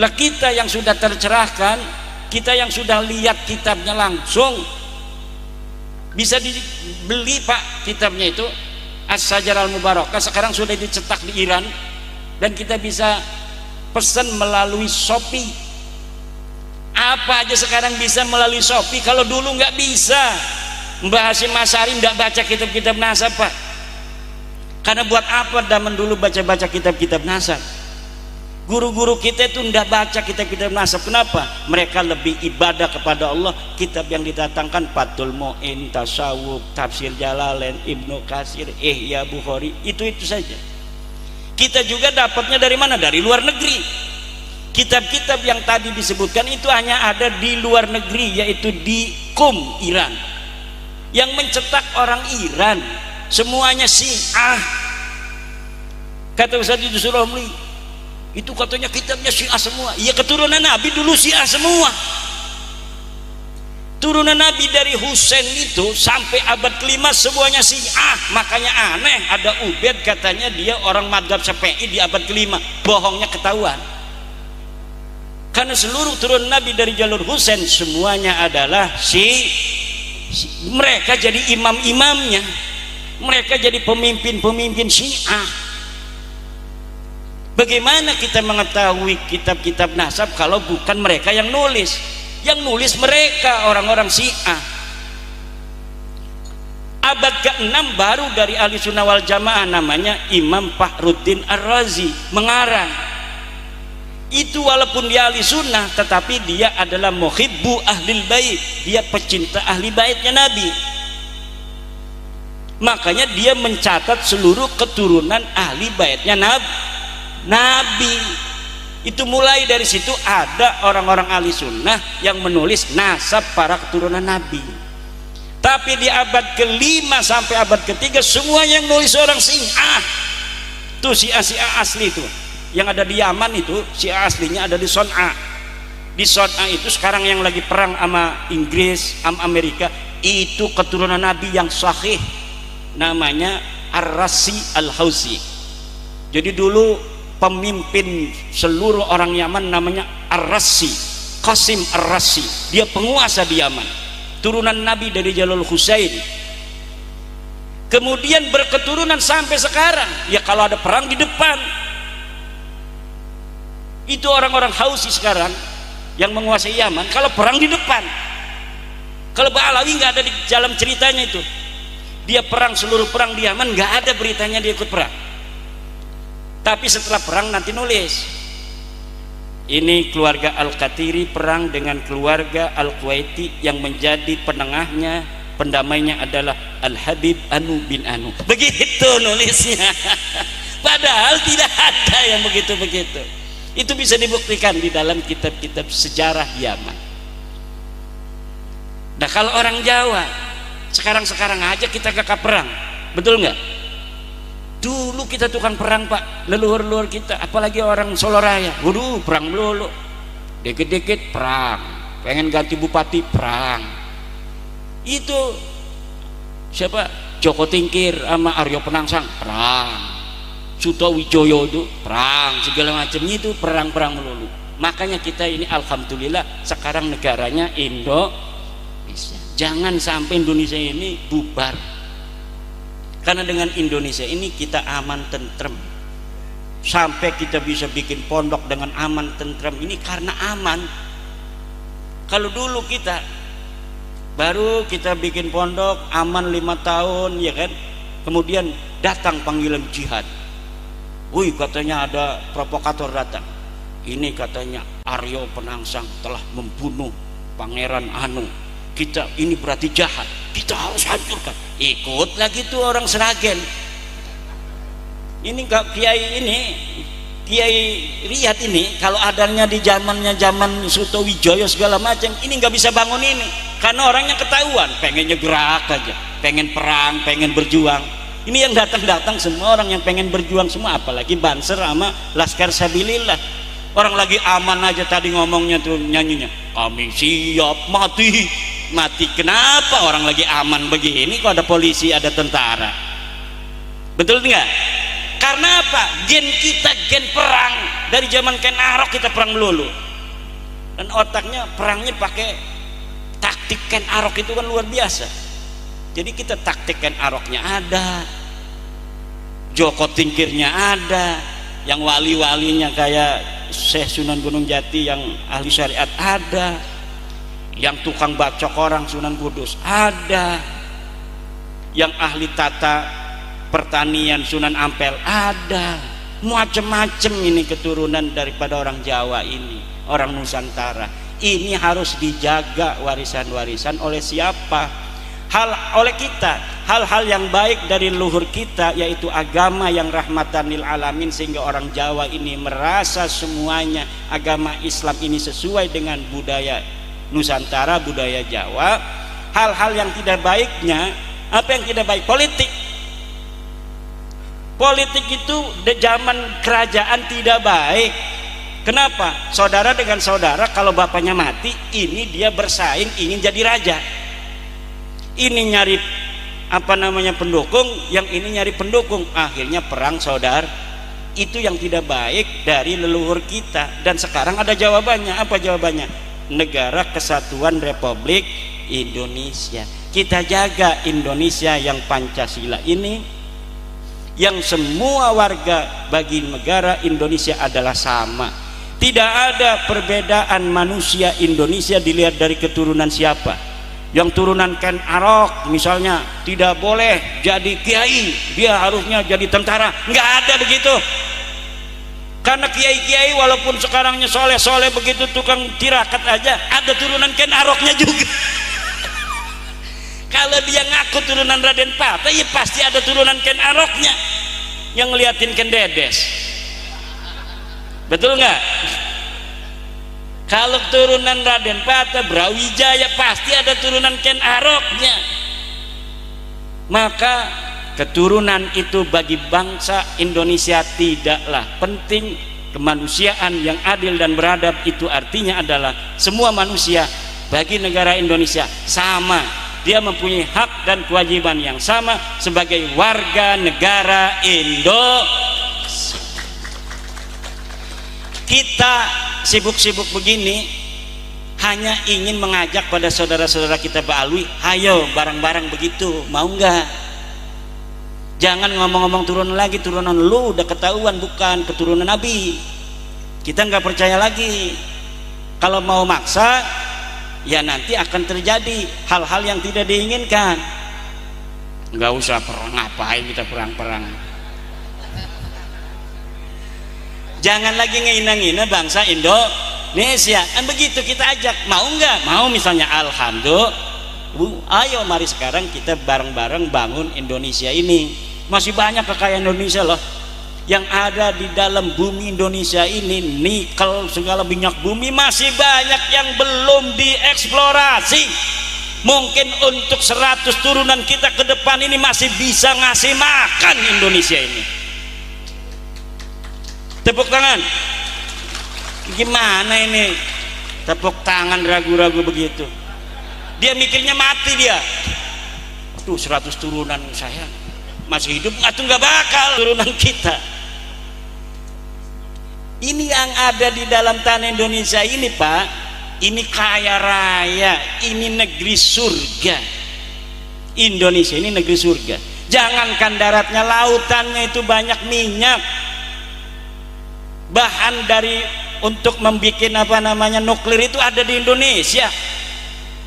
Lah kita yang sudah tercerahkan, kita yang sudah lihat kitabnya langsung, bisa dibeli Pak kitabnya itu, As-Sajar Al-Mubarakah. Sekarang sudah dicetak di Iran dan kita bisa pesan melalui Shopee. Apa aja sekarang bisa melalui Shopee, kalau dulu nggak bisa. Mbah Hasyim Asy'ari nggak baca kitab-kitab nasab Pak, karena buat apa zaman dulu baca-baca kitab-kitab nasab? Guru-guru kita itu nggak baca kitab-kitab nasab. Kenapa? Mereka lebih ibadah kepada Allah. Kitab yang didatangkan Fathul Mu'in, Tasawuf, Tafsir Jalalain, Ibnu Katsir, Ihya Bukhari, itu saja. Kita juga dapatnya dari mana? Dari luar negeri. Kitab-kitab yang tadi disebutkan itu hanya ada di luar negeri, yaitu di Qum, Iran. Yang mencetak orang Iran semuanya Syiah. Kata Ustaz Idrus Romli, itu katanya kitabnya Syiah semua. Iya, keturunan Nabi dulu Syiah semua. Turunan Nabi dari Husain itu sampai abad ke-5 semuanya Syiah. Makanya aneh, ada Ubaid katanya dia orang madhab Syafi'i di abad ke-5. Bohongnya ketahuan. Karena seluruh turun Nabi dari jalur Husain semuanya adalah mereka jadi imam-imamnya, mereka jadi pemimpin-pemimpin Syiah. Bagaimana kita mengetahui kitab-kitab nasab kalau bukan mereka yang nulis? Yang nulis mereka orang-orang Syiah. Abad ke-6 baru dari Ahli Sunnah wal Jamaah, namanya Imam Fakhruddin Ar-Razi, mengarang. Itu walaupun dia ahli sunnah, tetapi dia adalah muhibbu ahlil bait, dia pecinta ahli baitnya Nabi. Makanya dia mencatat seluruh keturunan ahli baitnya Nabi. Itu mulai dari situ ada orang-orang ahli sunnah yang menulis nasab para keturunan Nabi. Tapi di abad ke-5 sampai abad ke-3 semua yang nulis orang Syiah. Tuh Syiah asli itu yang ada di Yaman, itu Syiah aslinya ada di Son'a. Di Son'a itu sekarang yang lagi perang sama Inggris, sama Amerika, itu keturunan Nabi yang sahih, namanya Ar-Razi Al-Hausi. Jadi dulu pemimpin seluruh orang Yaman namanya Ar-Razi, Qasim Ar-Razi. Dia penguasa di Yaman, turunan Nabi dari jalur Husain. Kemudian berketurunan sampai sekarang. Ya kalau ada perang di depan, itu orang-orang Hausi sekarang yang menguasai Yaman. Kalau perang di depan, kalau Ba'alawi nggak ada di dalam ceritanya itu. Dia perang, seluruh perang di Yaman nggak ada beritanya dia ikut perang. Tapi setelah perang nanti nulis, ini keluarga Al-Qatiri perang dengan keluarga Al-Kuwaiti, yang menjadi penengahnya, pendamainya adalah Al-Habib Anu bin Anu. Begitu nulisnya. Padahal tidak ada yang begitu-begitu. Itu bisa dibuktikan di dalam kitab-kitab sejarah Yaman. Nah kalau orang Jawa sekarang aja kita gak perang, betul nggak? Dulu kita tukang perang Pak, leluhur-leluhur kita, apalagi orang Solo Raya, waduh perang melulu, dikit-dikit perang, pengen ganti bupati perang. Itu siapa? Joko Tingkir sama Aryo Penangsang perang, Suto Wijoyo itu perang, segala macam itu perang-perang melulu. Makanya kita ini alhamdulillah sekarang negaranya Indonesia. Jangan sampai Indonesia ini bubar, karena dengan Indonesia ini kita aman tentrem. Sampai kita bisa bikin pondok dengan aman tentrem ini karena aman. Kalau dulu kita baru kita bikin pondok aman 5 tahun ya kan, kemudian datang panggilan jihad. Wih, katanya ada provokator datang, ini katanya Aryo Penangsang telah membunuh Pangeran Anu, kita ini berarti jahat, kita harus hancurkan. Ikut lagi tuh orang Seragen. Ini Kiai ini, Kiai Riyad ini kalau adanya di zaman Suto Wijoyo segala macam, ini nggak bisa bangun ini karena orangnya ketahuan pengennya gerak aja, pengen perang, pengen berjuang. Ini yang datang semua orang yang pengen berjuang semua, apalagi Banser sama Laskar Sabilillah. Orang lagi aman aja tadi ngomongnya tuh, nyanyinya kami siap mati. Kenapa orang lagi aman begini kok ada polisi, ada tentara? Betul nggak? Karena apa? Gen kita gen perang, dari zaman Ken Arok kita perang melulu, dan otaknya perangnya pakai taktik Ken Arok itu kan luar biasa. Jadi kita taktik Ken Aroknya ada, Joko Tingkirnya ada, yang wali-walinya kayak Syekh Sunan Gunung Jati yang ahli syariat ada, yang tukang bacok orang Sunan Kudus ada, yang ahli tata pertanian Sunan Ampel ada, macem-macem ini keturunan daripada orang Jawa ini, orang Nusantara. Ini harus dijaga warisan-warisan oleh siapa? Oleh kita. Hal-hal yang baik dari leluhur kita, yaitu agama yang rahmatan lil alamin, sehingga orang Jawa ini merasa semuanya agama Islam ini sesuai dengan budaya Nusantara, budaya Jawa. Hal-hal yang tidak baiknya, apa yang tidak baik? Politik itu di zaman kerajaan tidak baik. Kenapa? Saudara dengan saudara kalau bapaknya mati, ini dia bersaing ingin jadi raja. Ini nyari pendukung, yang ini nyari pendukung, akhirnya perang saudara. Itu yang tidak baik dari leluhur kita. Dan sekarang ada jawabannya. Apa jawabannya? Negara Kesatuan Republik Indonesia. Kita jaga Indonesia yang Pancasila ini, yang semua warga bagi negara Indonesia adalah sama. Tidak ada perbedaan manusia Indonesia dilihat dari keturunan siapa. Yang turunan Ken Arok misalnya tidak boleh jadi kiai, dia harusnya jadi tentara. Nggak ada begitu. Karena kiai-kiai walaupun sekarangnya soleh-soleh begitu tukang tirakat aja, ada turunan Ken Aroknya juga. Kalau dia ngaku turunan Raden Pata, ya pasti ada turunan Ken Aroknya yang ngeliatin Ken Dedes. Betul nggak? Kalau turunan Raden Pata, Brawijaya, pasti ada turunan Ken Aroknya. Maka keturunan itu bagi bangsa Indonesia tidaklah penting. Kemanusiaan yang adil dan beradab itu artinya adalah semua manusia bagi negara Indonesia sama. Dia mempunyai hak dan kewajiban yang sama sebagai warga negara Indonesia. Kita sibuk-sibuk begini hanya ingin mengajak pada saudara-saudara kita Ba'alwi, ayo bareng-bareng begitu, mau nggak? Jangan ngomong-ngomong turunan lagi, turunan lu udah ketahuan bukan keturunan Nabi. Kita nggak percaya lagi. Kalau mau maksa, ya nanti akan terjadi hal-hal yang tidak diinginkan. Nggak usah perang, ngapain kita perang-perang? Jangan lagi ngehina-ngina bangsa Indonesia. Kan begitu kita ajak, mau nggak? Mau misalnya, alhamdulillah. Ayo mari sekarang kita bareng-bareng bangun Indonesia ini. Masih banyak kekayaan Indonesia loh yang ada di dalam bumi Indonesia ini. Nikel, segala minyak bumi masih banyak yang belum dieksplorasi, Mungkin untuk 100 turunan kita ke depan ini masih bisa ngasih makan Indonesia ini. Tepuk tangan. Gimana ini? Tepuk tangan ragu-ragu begitu. Dia mikirnya mati dia. Tuh 100 turunan saya masih hidup nggak bakal turunan kita. Ini yang ada di dalam tanah Indonesia ini, Pak, ini kaya raya, ini negeri surga. Indonesia ini negeri surga. Jangankan daratnya, lautannya itu banyak minyak. Bahan dari untuk membuat nuklir itu ada di Indonesia.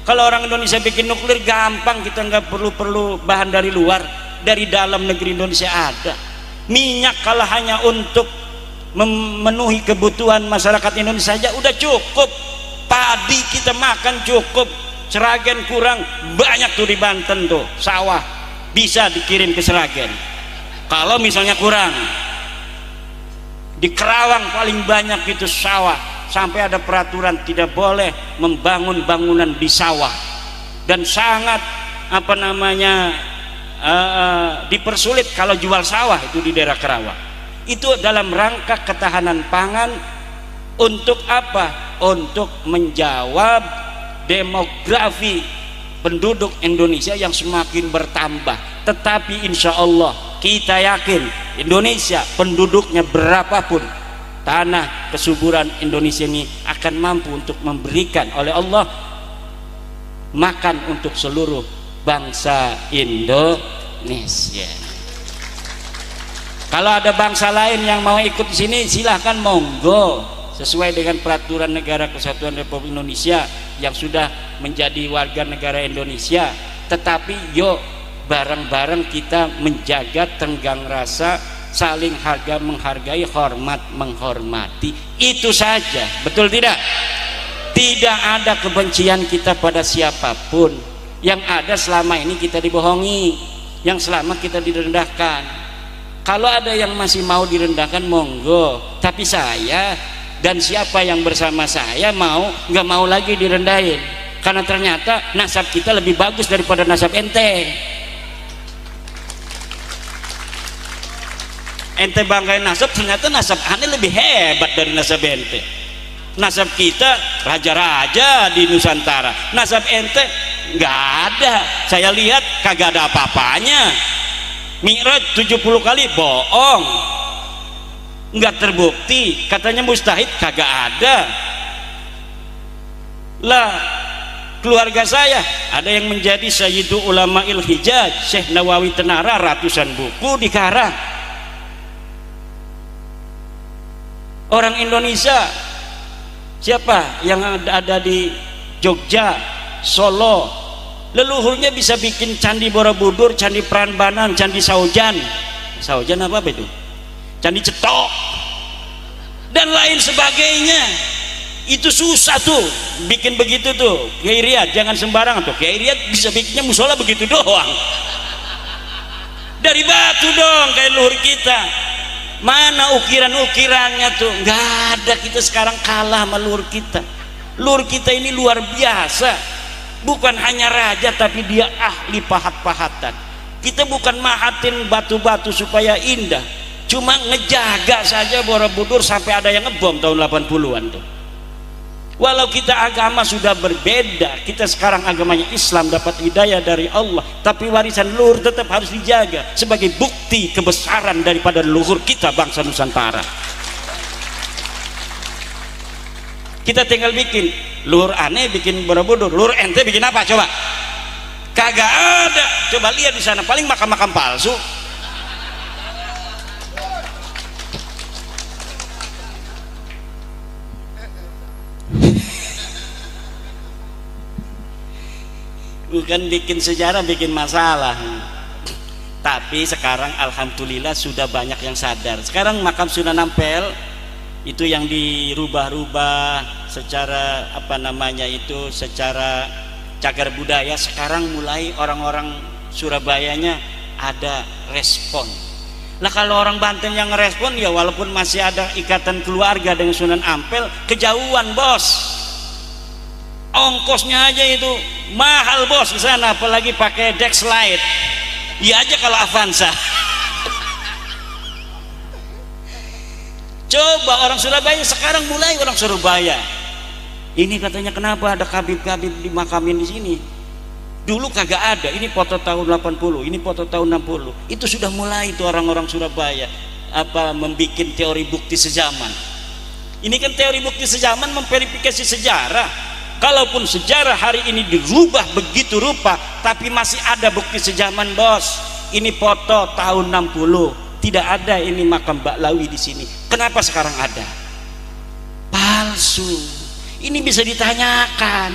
Kalau orang Indonesia bikin nuklir gampang, kita nggak perlu bahan dari luar, dari dalam negeri Indonesia ada. Minyak kalau hanya untuk memenuhi kebutuhan masyarakat Indonesia saja udah cukup. Padi kita makan cukup, Seragen kurang, banyak tuh di Banten tuh sawah bisa dikirim ke Seragen. Kalau misalnya kurang, di Kerawang paling banyak itu sawah, sampai ada peraturan tidak boleh membangun bangunan di sawah, dan sangat dipersulit kalau jual sawah itu di daerah Kerawang. Itu dalam rangka ketahanan pangan. Untuk apa? Untuk menjawab demografi penduduk Indonesia yang semakin bertambah. Tetapi insya Allah kita yakin Indonesia penduduknya berapapun, tanah kesuburan Indonesia ini akan mampu untuk memberikan oleh Allah makan untuk seluruh bangsa Indonesia. Kalau ada bangsa lain yang mau ikut di sini, silahkan, monggo, sesuai dengan peraturan Negara Kesatuan Republik Indonesia yang sudah menjadi warga negara Indonesia. Tetapi yuk bareng-bareng kita menjaga tenggang rasa, saling harga menghargai, hormat menghormati. Itu saja, betul tidak? Tidak ada kebencian kita pada siapapun. Yang ada selama ini kita dibohongi, yang selama kita direndahkan. Kalau ada yang masih mau direndahkan, monggo. Tapi saya dan siapa yang bersama saya nggak mau lagi direndahin, karena ternyata nasab kita lebih bagus daripada nasab ente. Ente banggain nasab, ternyata nasab aneh lebih hebat dari nasab ente. Nasab kita raja-raja di Nusantara, nasab ente nggak ada. Saya lihat kagak ada apa-apanya. Mi'raj 70 kali bohong, nggak terbukti. Katanya mustahil, kagak ada. Lah keluarga saya ada yang menjadi Sayyidu Ulama'il Hijaz, Syekh Nawawi Tenara, ratusan buku dikarang. Orang Indonesia siapa yang ada di Jogja, Solo, leluhurnya bisa bikin candi Borobudur, candi Prambanan, candi Saujan apa itu, candi Cetok dan lain sebagainya. Itu susah tuh bikin begitu tuh. Kiai Riyad jangan sembarangan tuh. Kiai Riyad bisa bikinnya musola begitu doang, dari batu dong kayak leluhur kita. Mana ukiran-ukirannya tuh? Nggak ada. Kita sekarang kalah sama leluhur kita. Leluhur kita ini luar biasa. Bukan hanya raja, tapi dia ahli pahat-pahatan. Kita bukan mahatin batu-batu supaya indah, cuma ngejaga saja Borobudur sampai ada yang ngebom tahun 80-an tuh. Walau kita agama sudah berbeda, kita sekarang agamanya Islam, dapat hidayah dari Allah, tapi warisan leluhur tetap harus dijaga sebagai bukti kebesaran daripada leluhur kita, bangsa Nusantara. Kita tinggal bikin luhur aneh, bikin Borobudur. Luhur ente bikin apa coba? Kagak ada. Coba lihat di sana, paling makam-makam palsu. Bukan bikin sejarah, bikin masalah. Tapi sekarang alhamdulillah sudah banyak yang sadar. Sekarang makam Sunan Ampel itu yang dirubah-rubah secara secara cagar budaya. Sekarang mulai orang-orang Surabayanya ada respon. Nah kalau orang Banten yang ngerespon, ya walaupun masih ada ikatan keluarga dengan Sunan Ampel, kejauhan bos. ongkosnya aja itu mahal bos di sana, apalagi pakai Dexlite. Iya aja kalau Avanza. Coba orang Surabaya sekarang mulai orang Surabaya. Ini katanya kenapa ada kabib-kabib dimakamin di sini? Dulu kagak ada. Ini foto tahun 80, ini foto tahun 60. Itu sudah mulai itu orang-orang Surabaya membuat teori bukti sejaman. Ini kan teori bukti sejaman memverifikasi sejarah. Kalaupun sejarah hari ini dirubah begitu rupa, tapi masih ada bukti sejaman bos. Ini foto tahun 60. Tidak ada ini makam Baklawi di sini. Kenapa sekarang ada? Palsu. Ini bisa ditanyakan.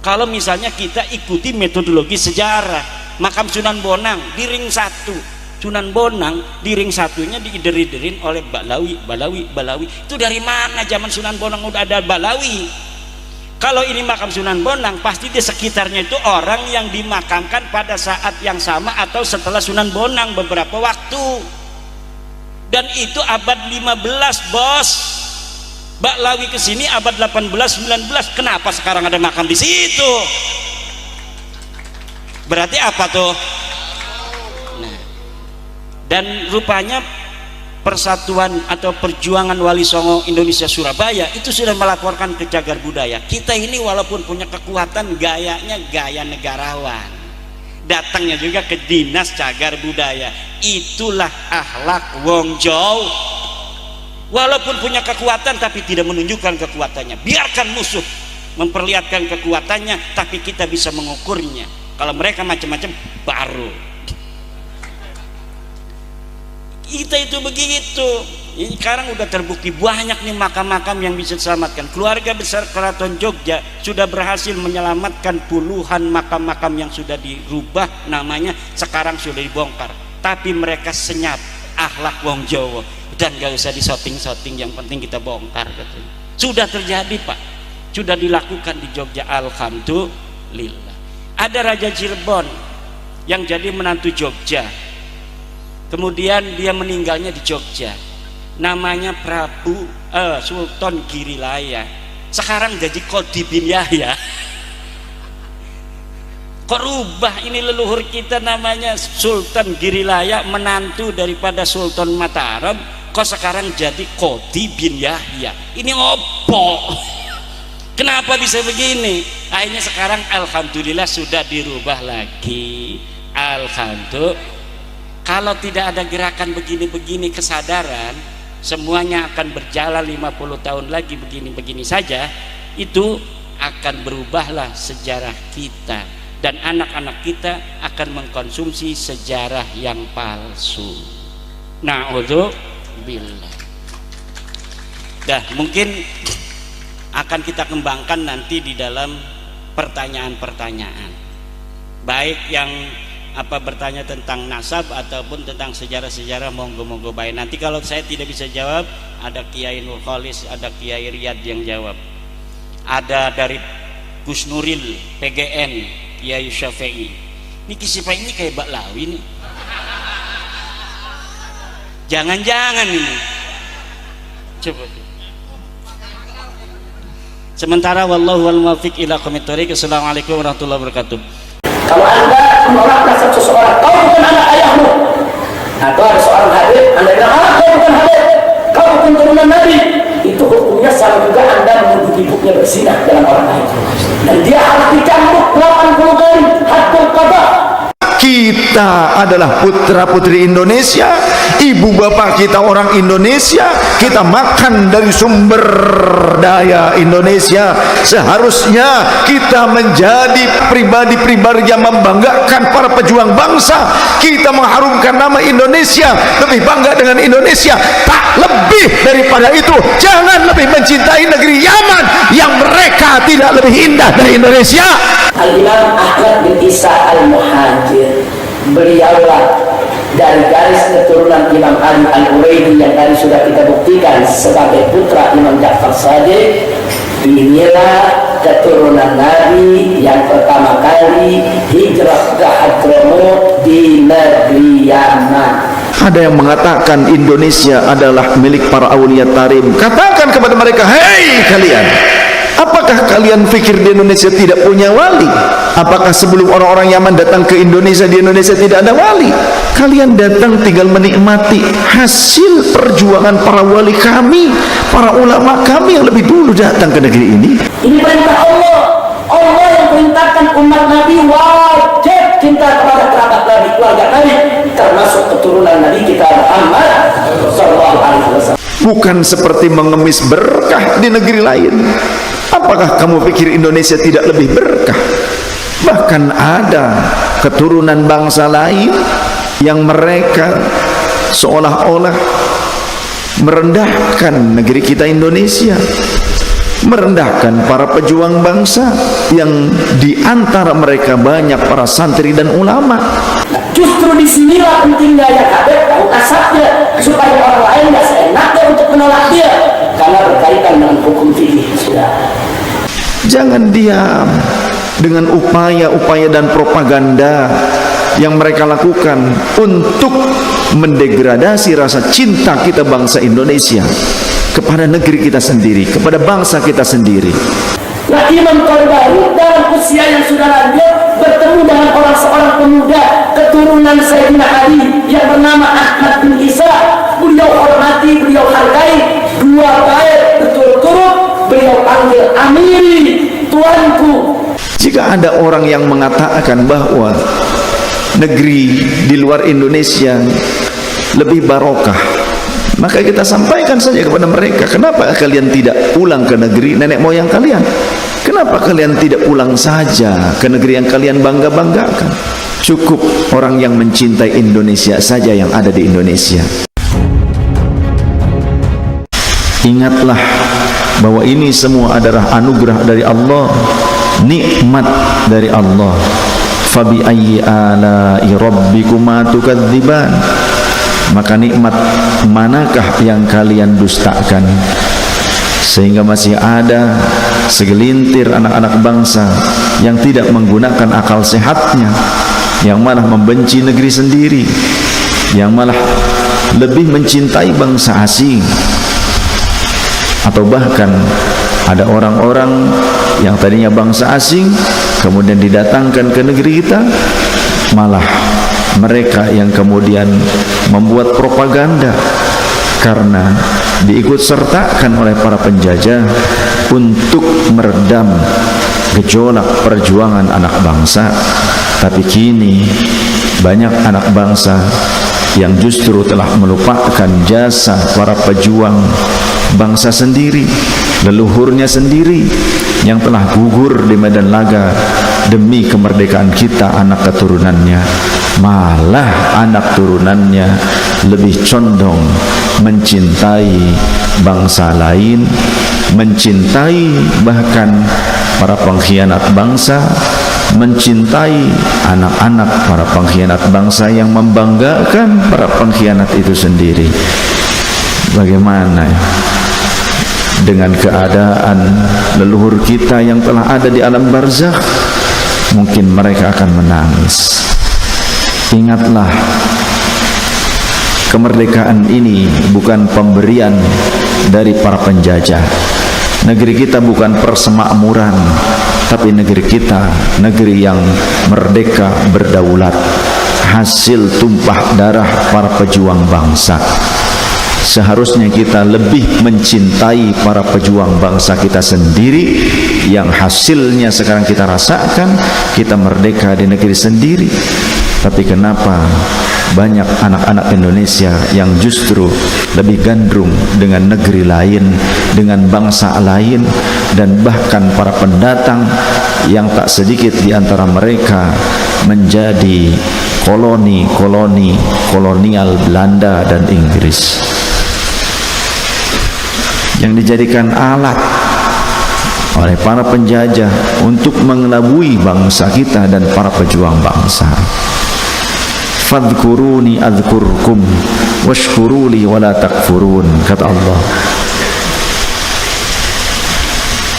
Kalau misalnya kita ikuti metodologi sejarah, makam Sunan Bonang di ring 1, Sunan Bonang di ring 1-nya diider-iderin oleh Balawi. Itu dari mana zaman Sunan Bonang udah ada Balawi? Kalau ini makam Sunan Bonang, pasti di sekitarnya itu orang yang dimakamkan pada saat yang sama atau setelah Sunan Bonang beberapa waktu. Dan itu abad 15 bos. Baklawi ke sini abad 18, 19. Kenapa sekarang ada makam di situ? Berarti apa tuh? Nah, dan rupanya Persatuan atau Perjuangan Wali Songo Indonesia Surabaya itu sudah melaporkan ke Cagar Budaya. Kita ini walaupun punya kekuatan, gayanya gaya negarawan. Datangnya juga ke Dinas Cagar Budaya. Itulah akhlak wong Jawa. Walaupun punya kekuatan tapi tidak menunjukkan kekuatannya. Biarkan musuh memperlihatkan kekuatannya, tapi kita bisa mengukurnya. Kalau mereka macam-macam baru kita itu begitu. Ini sekarang udah terbukti banyak nih makam-makam yang bisa diselamatkan. Keluarga besar Keraton Jogja sudah berhasil menyelamatkan puluhan makam-makam yang sudah dirubah namanya, sekarang sudah dibongkar. Tapi mereka senyap akhlak wong Jawa dan gak usah disoting-soting, yang penting kita bongkar katanya. Sudah terjadi Pak, sudah dilakukan di Jogja, alhamdulillah. Ada Raja Cirebon yang jadi menantu Jogja, kemudian dia meninggalnya di Jogja, namanya Prabu Sultan Girilaya. Sekarang jadi Qodi bin Yahya. Kok rubah ini leluhur kita namanya Sultan Girilaya, menantu daripada Sultan Mataram, kok sekarang jadi Qodi bin Yahya? Ini opo? Kenapa bisa begini? Akhirnya sekarang alhamdulillah sudah dirubah lagi. Alhamdulillah. Kalau tidak ada gerakan begini-begini kesadaran, semuanya akan berjalan 50 tahun lagi begini-begini saja, itu akan berubahlah sejarah kita, dan anak-anak kita akan mengkonsumsi sejarah yang palsu. Na'udzubillah. Dah, mungkin akan kita kembangkan nanti di dalam pertanyaan-pertanyaan, baik yang bertanya tentang nasab ataupun tentang sejarah-sejarah, monggo-monggo baik. Nanti kalau saya tidak bisa jawab, ada Kiai Nur Khalis, ada Kiai Riyad yang jawab, ada dari Gus Nuril PGN, Kiai Syafi'i. Ini kisah ini kayak Baklawi nih, jangan-jangan ini. Coba. Sementara wallahu wal muwaffiq ila aqwamit thoriq. Assalamualaikum warahmatullahi wabarakatuh. Kalau Anda menolak nasab seseorang, kau bukan anak ayahmu. Atau ada seorang Habib, Anda bilang, kau bukan Habib, kau bukan turunan Nabi. Itu hukumnya sama juga Anda menuduh ibunya berzinah dengan orang lain. Dan dia harus dicambuk 80 kali hatta qada. Kita adalah putra-putri Indonesia, ibu bapak kita orang Indonesia, kita makan dari sumber daya Indonesia. Seharusnya kita menjadi pribadi-pribadi yang membanggakan para pejuang bangsa. Kita mengharumkan nama Indonesia, lebih bangga dengan Indonesia. Tak lebih daripada itu, jangan lebih mencintai negeri Yaman yang mereka tidak lebih indah dari Indonesia. Al-Imam Ahmad bin Isa Al-Muhajir, beliaulah dari garis keturunan Imam Ali Al-Uraidi yang tadi sudah kita buktikan sebagai putra Imam Ja'far Shadiq. Inilah keturunan Nabi yang pertama kali hijrah ke Hadramut di negeri Yaman. Ada yang mengatakan Indonesia adalah milik para aulia tarim. Katakan kepada mereka, hei kalian, Apakah kalian pikir di Indonesia tidak punya wali? Apakah sebelum orang-orang Yaman datang ke Indonesia, di Indonesia tidak ada wali? Kalian datang tinggal menikmati hasil perjuangan para wali kami, para ulama kami yang lebih dulu datang ke negeri ini. Ini perintah Allah. Allah yang perintahkan umat Nabi wajib cinta kepada kerabat Nabi, keluarga Nabi, termasuk keturunan Nabi kita Muhammad sallallahu alaihi wasallam. Bukan seperti mengemis berkah di negeri lain. Apakah kamu pikir Indonesia tidak lebih berkah? Bahkan ada keturunan bangsa lain yang mereka seolah-olah merendahkan negeri kita Indonesia, merendahkan para pejuang bangsa yang diantara mereka banyak para santri dan ulama. Justru disinilah pentingnya yang ada tahu kasatnya, supaya orang lain tidak seenaknya untuk menolak dia, karena berkaitan dengan hukum fikih. Jangan diam dengan upaya-upaya dan propaganda yang mereka lakukan untuk mendegradasi rasa cinta kita bangsa Indonesia kepada negeri kita sendiri, kepada bangsa kita sendiri. Nah, Imam Qardawi dalam usia yang sudah lanjut bertemu dengan seorang pemuda keturunan Sayyidina Ali yang bernama Ahmad bin Isa. Beliau hormati, beliau hargai, dua bait berturut-turut beliau panggil Amiri, tuanku. Jika ada orang yang mengatakan bahwa negeri di luar Indonesia lebih barokah, maka kita sampaikan saja kepada mereka, kenapa kalian tidak pulang ke negeri nenek moyang kalian? Kenapa kalian tidak pulang saja ke negeri yang kalian bangga-banggakan? Cukup orang yang mencintai Indonesia saja yang ada di Indonesia. Ingatlah bahwa ini semua adalah anugerah dari Allah, nikmat dari Allah. Fabi ayyi ala'i rabbikuma tukadziban. Maka nikmat manakah yang kalian dustakan? Sehingga masih ada segelintir anak-anak bangsa yang tidak menggunakan akal sehatnya, yang malah membenci negeri sendiri, yang malah lebih mencintai bangsa asing. Atau bahkan ada orang-orang yang tadinya bangsa asing kemudian didatangkan ke negeri kita, malah mereka yang kemudian membuat propaganda karena diikut sertakan oleh para penjajah untuk meredam gejolak perjuangan anak bangsa. Tapi kini banyak anak bangsa yang justru telah melupakan jasa para pejuang bangsa sendiri, leluhurnya sendiri yang telah gugur di medan laga demi kemerdekaan kita, anak keturunannya. Malah anak turunannya lebih condong mencintai bangsa lain, mencintai bahkan para pengkhianat bangsa, mencintai anak-anak para pengkhianat bangsa yang membanggakan para pengkhianat itu sendiri. Bagaimana ya dengan keadaan leluhur kita yang telah ada di alam barzakh? Mungkin mereka akan menangis. Ingatlah, kemerdekaan ini bukan pemberian dari para penjajah. Negeri kita bukan persemakmuran, tapi negeri kita negeri yang merdeka berdaulat, hasil tumpah darah para pejuang bangsa. Seharusnya kita lebih mencintai para pejuang bangsa kita sendiri yang hasilnya sekarang kita rasakan, kita merdeka di negeri sendiri. Tapi kenapa banyak anak-anak Indonesia yang justru lebih gandrung dengan negeri lain, dengan bangsa lain, dan bahkan para pendatang yang tak sedikit di antara mereka menjadi kolonial Belanda dan Inggris, yang dijadikan alat oleh para penjajah untuk mengelabui bangsa kita dan para pejuang bangsa. Fadhkuruni adzkurkum washkuruli wala takfurun, kata Allah.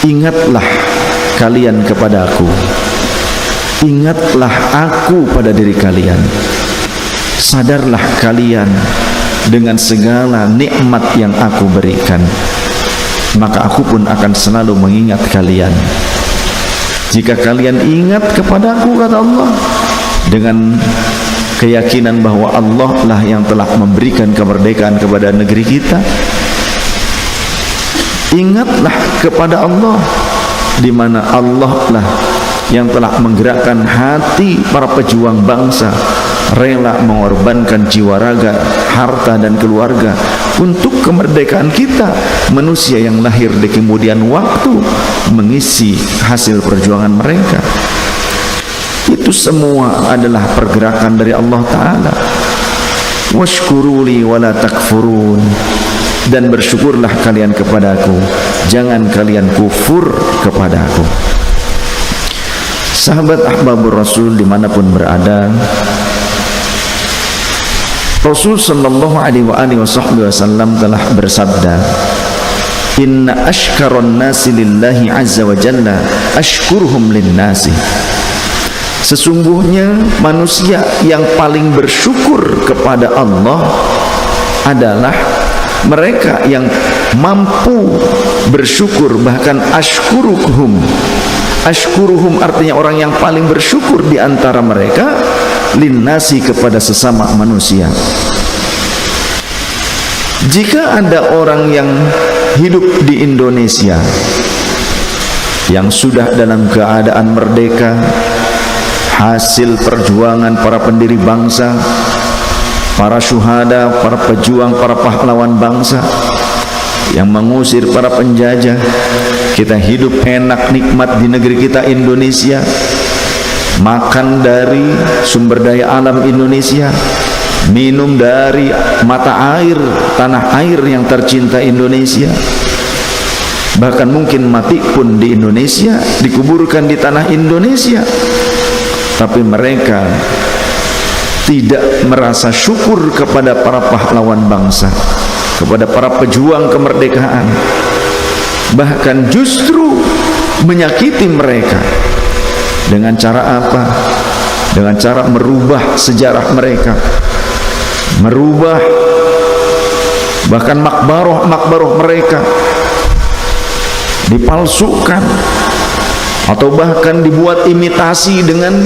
Ingatlah kalian kepadaku, ingatlah aku pada diri kalian, sadarlah kalian dengan segala nikmat yang aku berikan. maka aku pun akan selalu mengingat kalian. Jika kalian ingat kepadaku, kata Allah, dengan keyakinan bahwa Allah lah yang telah memberikan kemerdekaan kepada negeri kita, ingatlah kepada Allah, di mana Allah lah yang telah menggerakkan hati para pejuang bangsa, rela mengorbankan jiwa raga, harta dan keluarga untuk kemerdekaan kita, manusia yang lahir di kemudian waktu mengisi hasil perjuangan mereka. Itu semua adalah pergerakan dari Allah Ta'ala. Washkuruli wala takfurun, dan bersyukurlah kalian kepadaku, jangan kalian kufur kepadaku. Sahabat ahbabur Rasul dimanapun berada, Rasul sallallahu alaihi wasallam telah bersabda, inna ashkaron nasi lillahi azza wa jalla ashkurhum linnasi. Sesungguhnya manusia yang paling bersyukur kepada Allah adalah mereka yang mampu bersyukur, bahkan ashkuruhum. Ashkuruhum artinya orang yang paling bersyukur di antara mereka linnasi, kepada sesama manusia. Jika ada orang yang hidup di Indonesia yang sudah dalam keadaan merdeka, hasil perjuangan para pendiri bangsa, para syuhada, para pejuang, para pahlawan bangsa yang mengusir para penjajah, kita hidup enak nikmat di negeri kita Indonesia, makan dari sumber daya alam Indonesia, minum dari mata air tanah air yang tercinta Indonesia, bahkan mungkin mati pun di Indonesia, dikuburkan di tanah Indonesia, tapi mereka tidak merasa syukur kepada para pahlawan bangsa, kepada para pejuang kemerdekaan, bahkan justru menyakiti mereka. Dengan cara apa? Dengan cara merubah sejarah mereka, merubah bahkan makbaroh mereka dipalsukan, atau bahkan dibuat imitasi dengan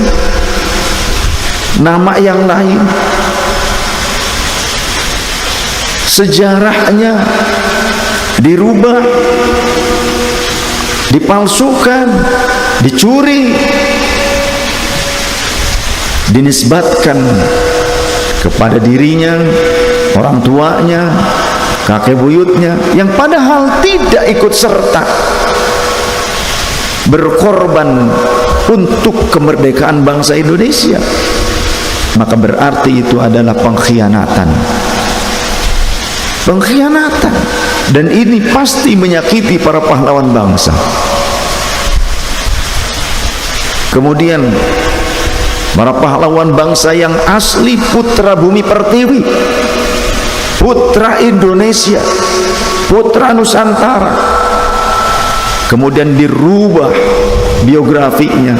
nama yang lain. Sejarahnya dirubah, dipalsukan, dicuri, dinisbatkan kepada dirinya, orang tuanya, kakek buyutnya, yang padahal tidak ikut serta berkorban untuk kemerdekaan bangsa Indonesia. Maka berarti itu adalah pengkhianatan. Pengkhianatan, dan ini pasti menyakiti para pahlawan bangsa. Kemudian para pahlawan bangsa yang asli putra bumi pertiwi, putra Indonesia, putra Nusantara, kemudian dirubah biografinya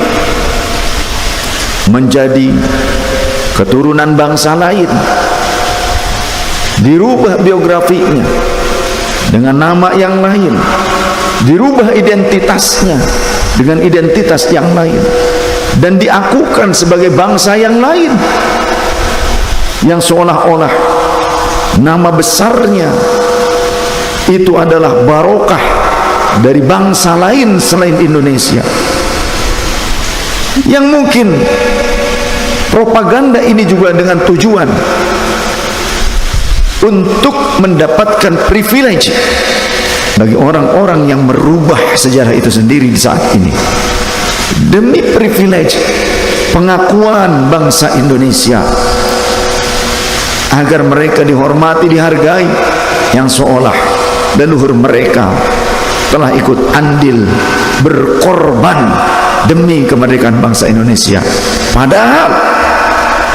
menjadi keturunan bangsa lain, dirubah biografinya dengan nama yang lain, dirubah identitasnya dengan identitas yang lain, dan diakukan sebagai bangsa yang lain, yang seolah-olah nama besarnya itu adalah barokah dari bangsa lain selain Indonesia. Yang mungkin propaganda ini juga dengan tujuan untuk mendapatkan privilege bagi orang-orang yang merubah sejarah itu sendiri di saat ini, demi privilege pengakuan bangsa Indonesia, agar mereka dihormati, dihargai, yang seolah leluhur mereka telah ikut andil berkorban demi kemerdekaan bangsa Indonesia. Padahal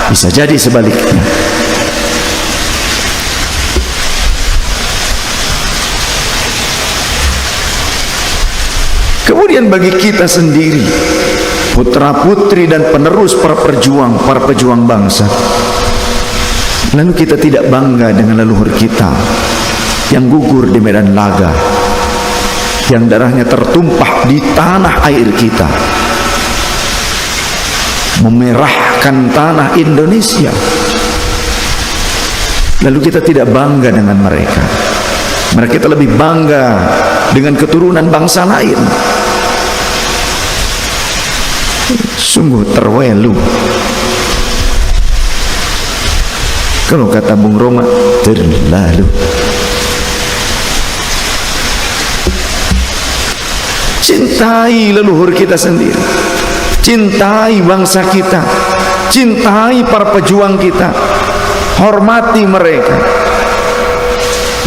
bisa jadi sebaliknya. Kemudian bagi kita sendiri, putra putri dan penerus para pejuang bangsa, lalu kita tidak bangga dengan leluhur kita yang gugur di medan laga, yang darahnya tertumpah di tanah air kita, memerahkan tanah Indonesia, lalu kita tidak bangga dengan mereka. Mereka lebih bangga dengan keturunan bangsa lain. Sungguh terwelu. Kalau kata Bung Roma, terlalu. Cintai leluhur kita sendiri, cintai bangsa kita, cintai para pejuang kita, hormati mereka,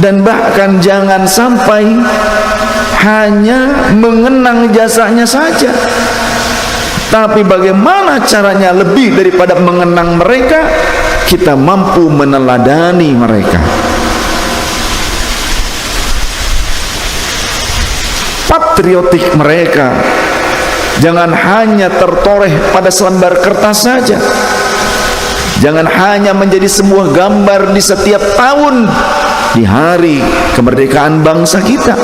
dan bahkan jangan sampai hanya mengenang jasanya saja, tapi bagaimana caranya lebih daripada mengenang mereka, kita mampu meneladani mereka. Patriotik mereka jangan hanya tertoreh pada selembar kertas saja, jangan hanya menjadi sebuah gambar di setiap tahun di hari kemerdekaan bangsa kita,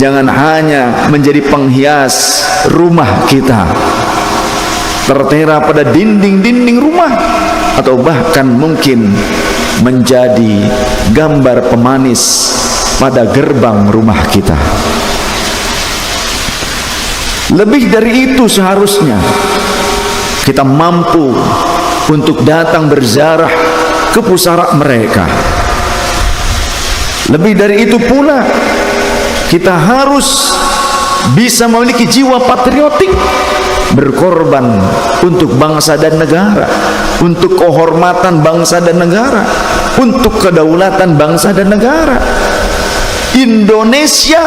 jangan hanya menjadi penghias rumah kita, tertera pada dinding-dinding rumah, atau bahkan mungkin menjadi gambar pemanis pada gerbang rumah kita. Lebih dari itu, seharusnya kita mampu untuk datang berziarah ke pusara mereka. Lebih dari itu pula, kita harus bisa memiliki jiwa patriotik, berkorban untuk bangsa dan negara, untuk kehormatan bangsa dan negara, untuk kedaulatan bangsa dan negara. Indonesia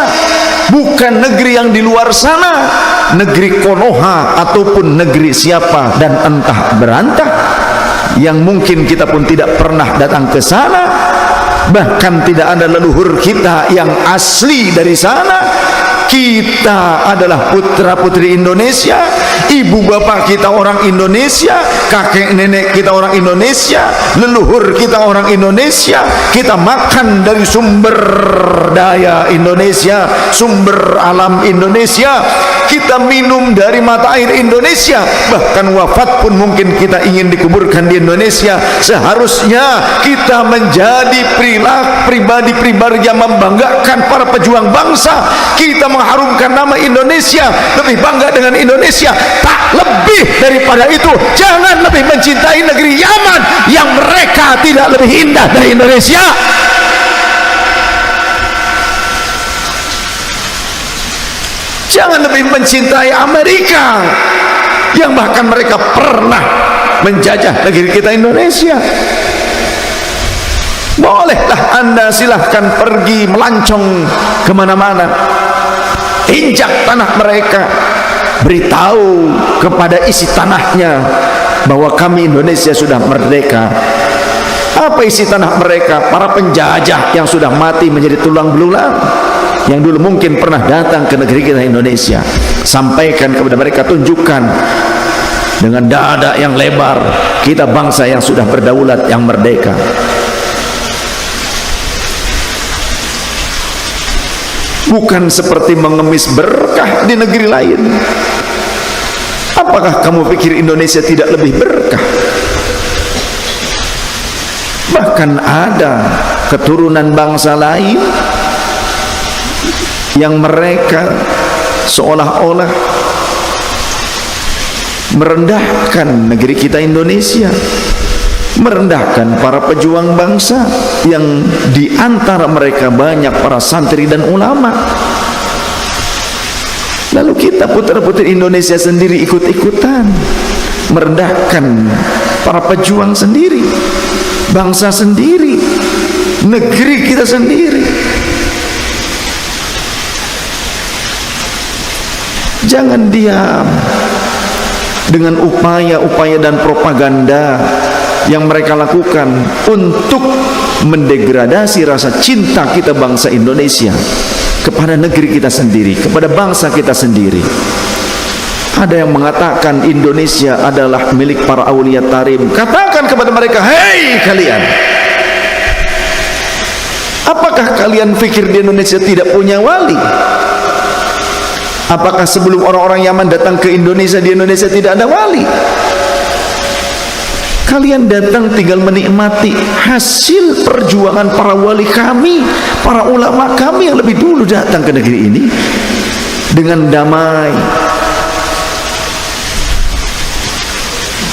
bukan negeri yang di luar sana, negeri Konoha ataupun negeri siapa dan entah berantah, yang mungkin kita pun tidak pernah datang ke sana, bahkan tidak ada leluhur kita yang asli dari sana. Kita adalah putra putri Indonesia, ibu bapak kita orang Indonesia, kakek nenek kita orang Indonesia, leluhur kita orang Indonesia. Kita makan dari sumber daya Indonesia, sumber alam Indonesia, kita minum dari mata air Indonesia, bahkan wafat pun mungkin kita ingin dikuburkan di Indonesia. Seharusnya kita menjadi pribadi-pribadi yang membanggakan para pejuang bangsa. Kita mengharumkan nama Indonesia, lebih bangga dengan Indonesia. Tak lebih daripada itu, jangan lebih mencintai negeri Yaman yang mereka tidak lebih indah dari Indonesia. Jangan lebih mencintai Amerika yang bahkan mereka pernah menjajah negeri kita Indonesia. Bolehlah Anda silahkan pergi melancong kemana-mana, injak tanah mereka, beritahu kepada isi tanahnya bahwa kami Indonesia sudah merdeka. Apa isi tanah mereka? Para penjajah yang sudah mati menjadi tulang belulang, yang dulu mungkin pernah datang ke negeri kita Indonesia. Sampaikan kepada mereka, tunjukkan dengan dada yang lebar, kita bangsa yang sudah berdaulat, yang merdeka. Bukan seperti mengemis berkah di negeri lain. Apakah kamu pikir Indonesia tidak lebih berkah? Bahkan ada keturunan bangsa lain yang mereka seolah-olah merendahkan negeri kita Indonesia, merendahkan para pejuang bangsa, yang di antara mereka banyak para santri dan ulama. Lalu kita putra-putri Indonesia sendiri ikut-ikutan merendahkan para pejuang sendiri, bangsa sendiri, negeri kita sendiri. Jangan diam dengan upaya-upaya dan propaganda yang mereka lakukan untuk mendegradasi rasa cinta kita bangsa Indonesia kepada negeri kita sendiri, kepada bangsa kita sendiri. Ada yang mengatakan Indonesia adalah milik para aulia tarim. Katakan kepada mereka, hei kalian, Apakah kalian pikir di Indonesia tidak punya wali? Apakah sebelum orang-orang Yaman datang ke Indonesia, di Indonesia tidak ada wali? Kalian datang tinggal menikmati hasil perjuangan para wali kami, para ulama kami yang lebih dulu datang ke negeri ini dengan damai,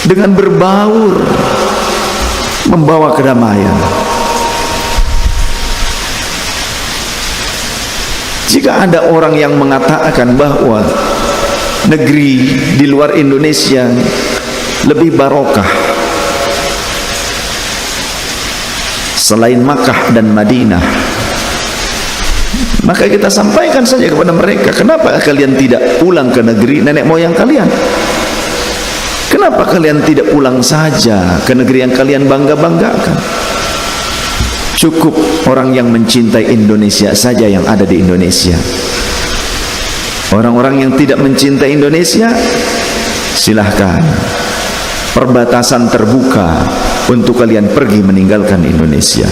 dengan berbaur, membawa kedamaian. Jika ada orang yang mengatakan bahwa negeri di luar Indonesia lebih barokah selain Makkah dan Madinah, maka kita sampaikan saja kepada mereka, kenapa kalian tidak pulang ke negeri nenek moyang kalian? Kenapa kalian tidak pulang saja ke negeri yang kalian bangga-banggakan? Cukup orang yang mencintai Indonesia saja yang ada di Indonesia. Orang-orang yang tidak mencintai Indonesia, silahkan, perbatasan terbuka untuk kalian pergi meninggalkan Indonesia.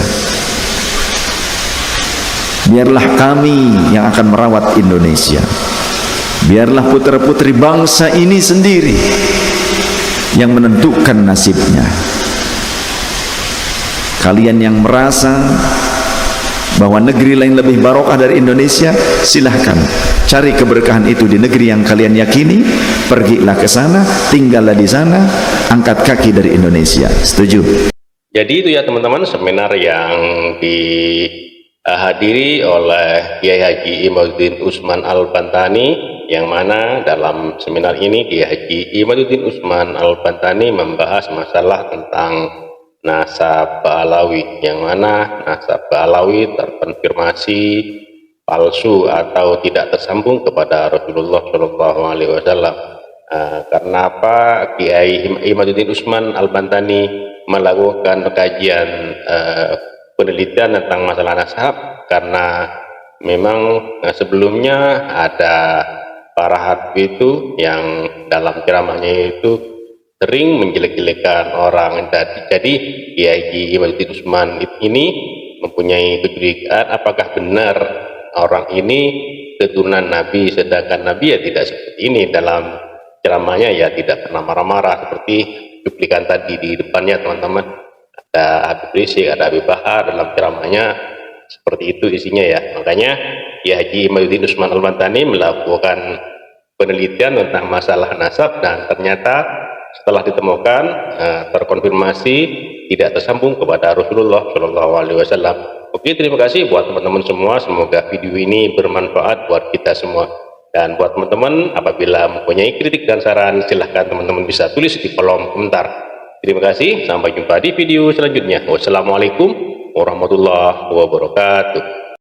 Biarlah kami yang akan merawat Indonesia. Biarlah putra-putri bangsa ini sendiri yang menentukan nasibnya. Kalian yang merasa bahwa negeri lain lebih barokah dari Indonesia, silahkan cari keberkahan itu di negeri yang kalian yakini, pergilah ke sana, tinggallah di sana, angkat kaki dari Indonesia. Setuju? Jadi itu ya teman-teman, seminar yang dihadiri oleh Kiai Haji Imaduddin Usman Al-Bantani, yang mana dalam seminar ini Kiai Haji Imaduddin Usman Al-Bantani membahas masalah tentang nasab Alawi, yang mana nasab Alawi terkonfirmasi palsu atau tidak tersambung kepada Rasulullah Shallallahu Alaihi Wasallam. Karena apa Kiai Imaduddin Usman Al-Bantani melakukan kajian penelitian tentang masalah nasab? Karena memang sebelumnya ada para habib itu yang dalam ceramahnya itu sering menjelek-jelekan orang. Jadi Kiai Imaduddin Usman ini mempunyai kecurigaan, apakah benar orang ini keturunan Nabi, sedangkan Nabi ya tidak seperti ini. Dalam ceramahnya ya tidak pernah marah-marah seperti cuplikan tadi di depannya teman-teman. Ada Habib Rizik, ada Habib Bahar, dalam ceramahnya seperti itu isinya ya. Makanya Kiai Haji Imaduddin Usman Al-Bantani melakukan penelitian tentang masalah nasab, dan ternyata setelah ditemukan terkonfirmasi tidak tersambung kepada Rasulullah Shallallahu Alaihi Wasallam. Oke, terima kasih buat teman-teman semua. Semoga video ini bermanfaat buat kita semua. Dan buat teman-teman, apabila mempunyai kritik dan saran, silahkan teman-teman bisa tulis di kolom komentar. Terima kasih. Sampai jumpa di video selanjutnya. Wassalamualaikum warahmatullahi wabarakatuh.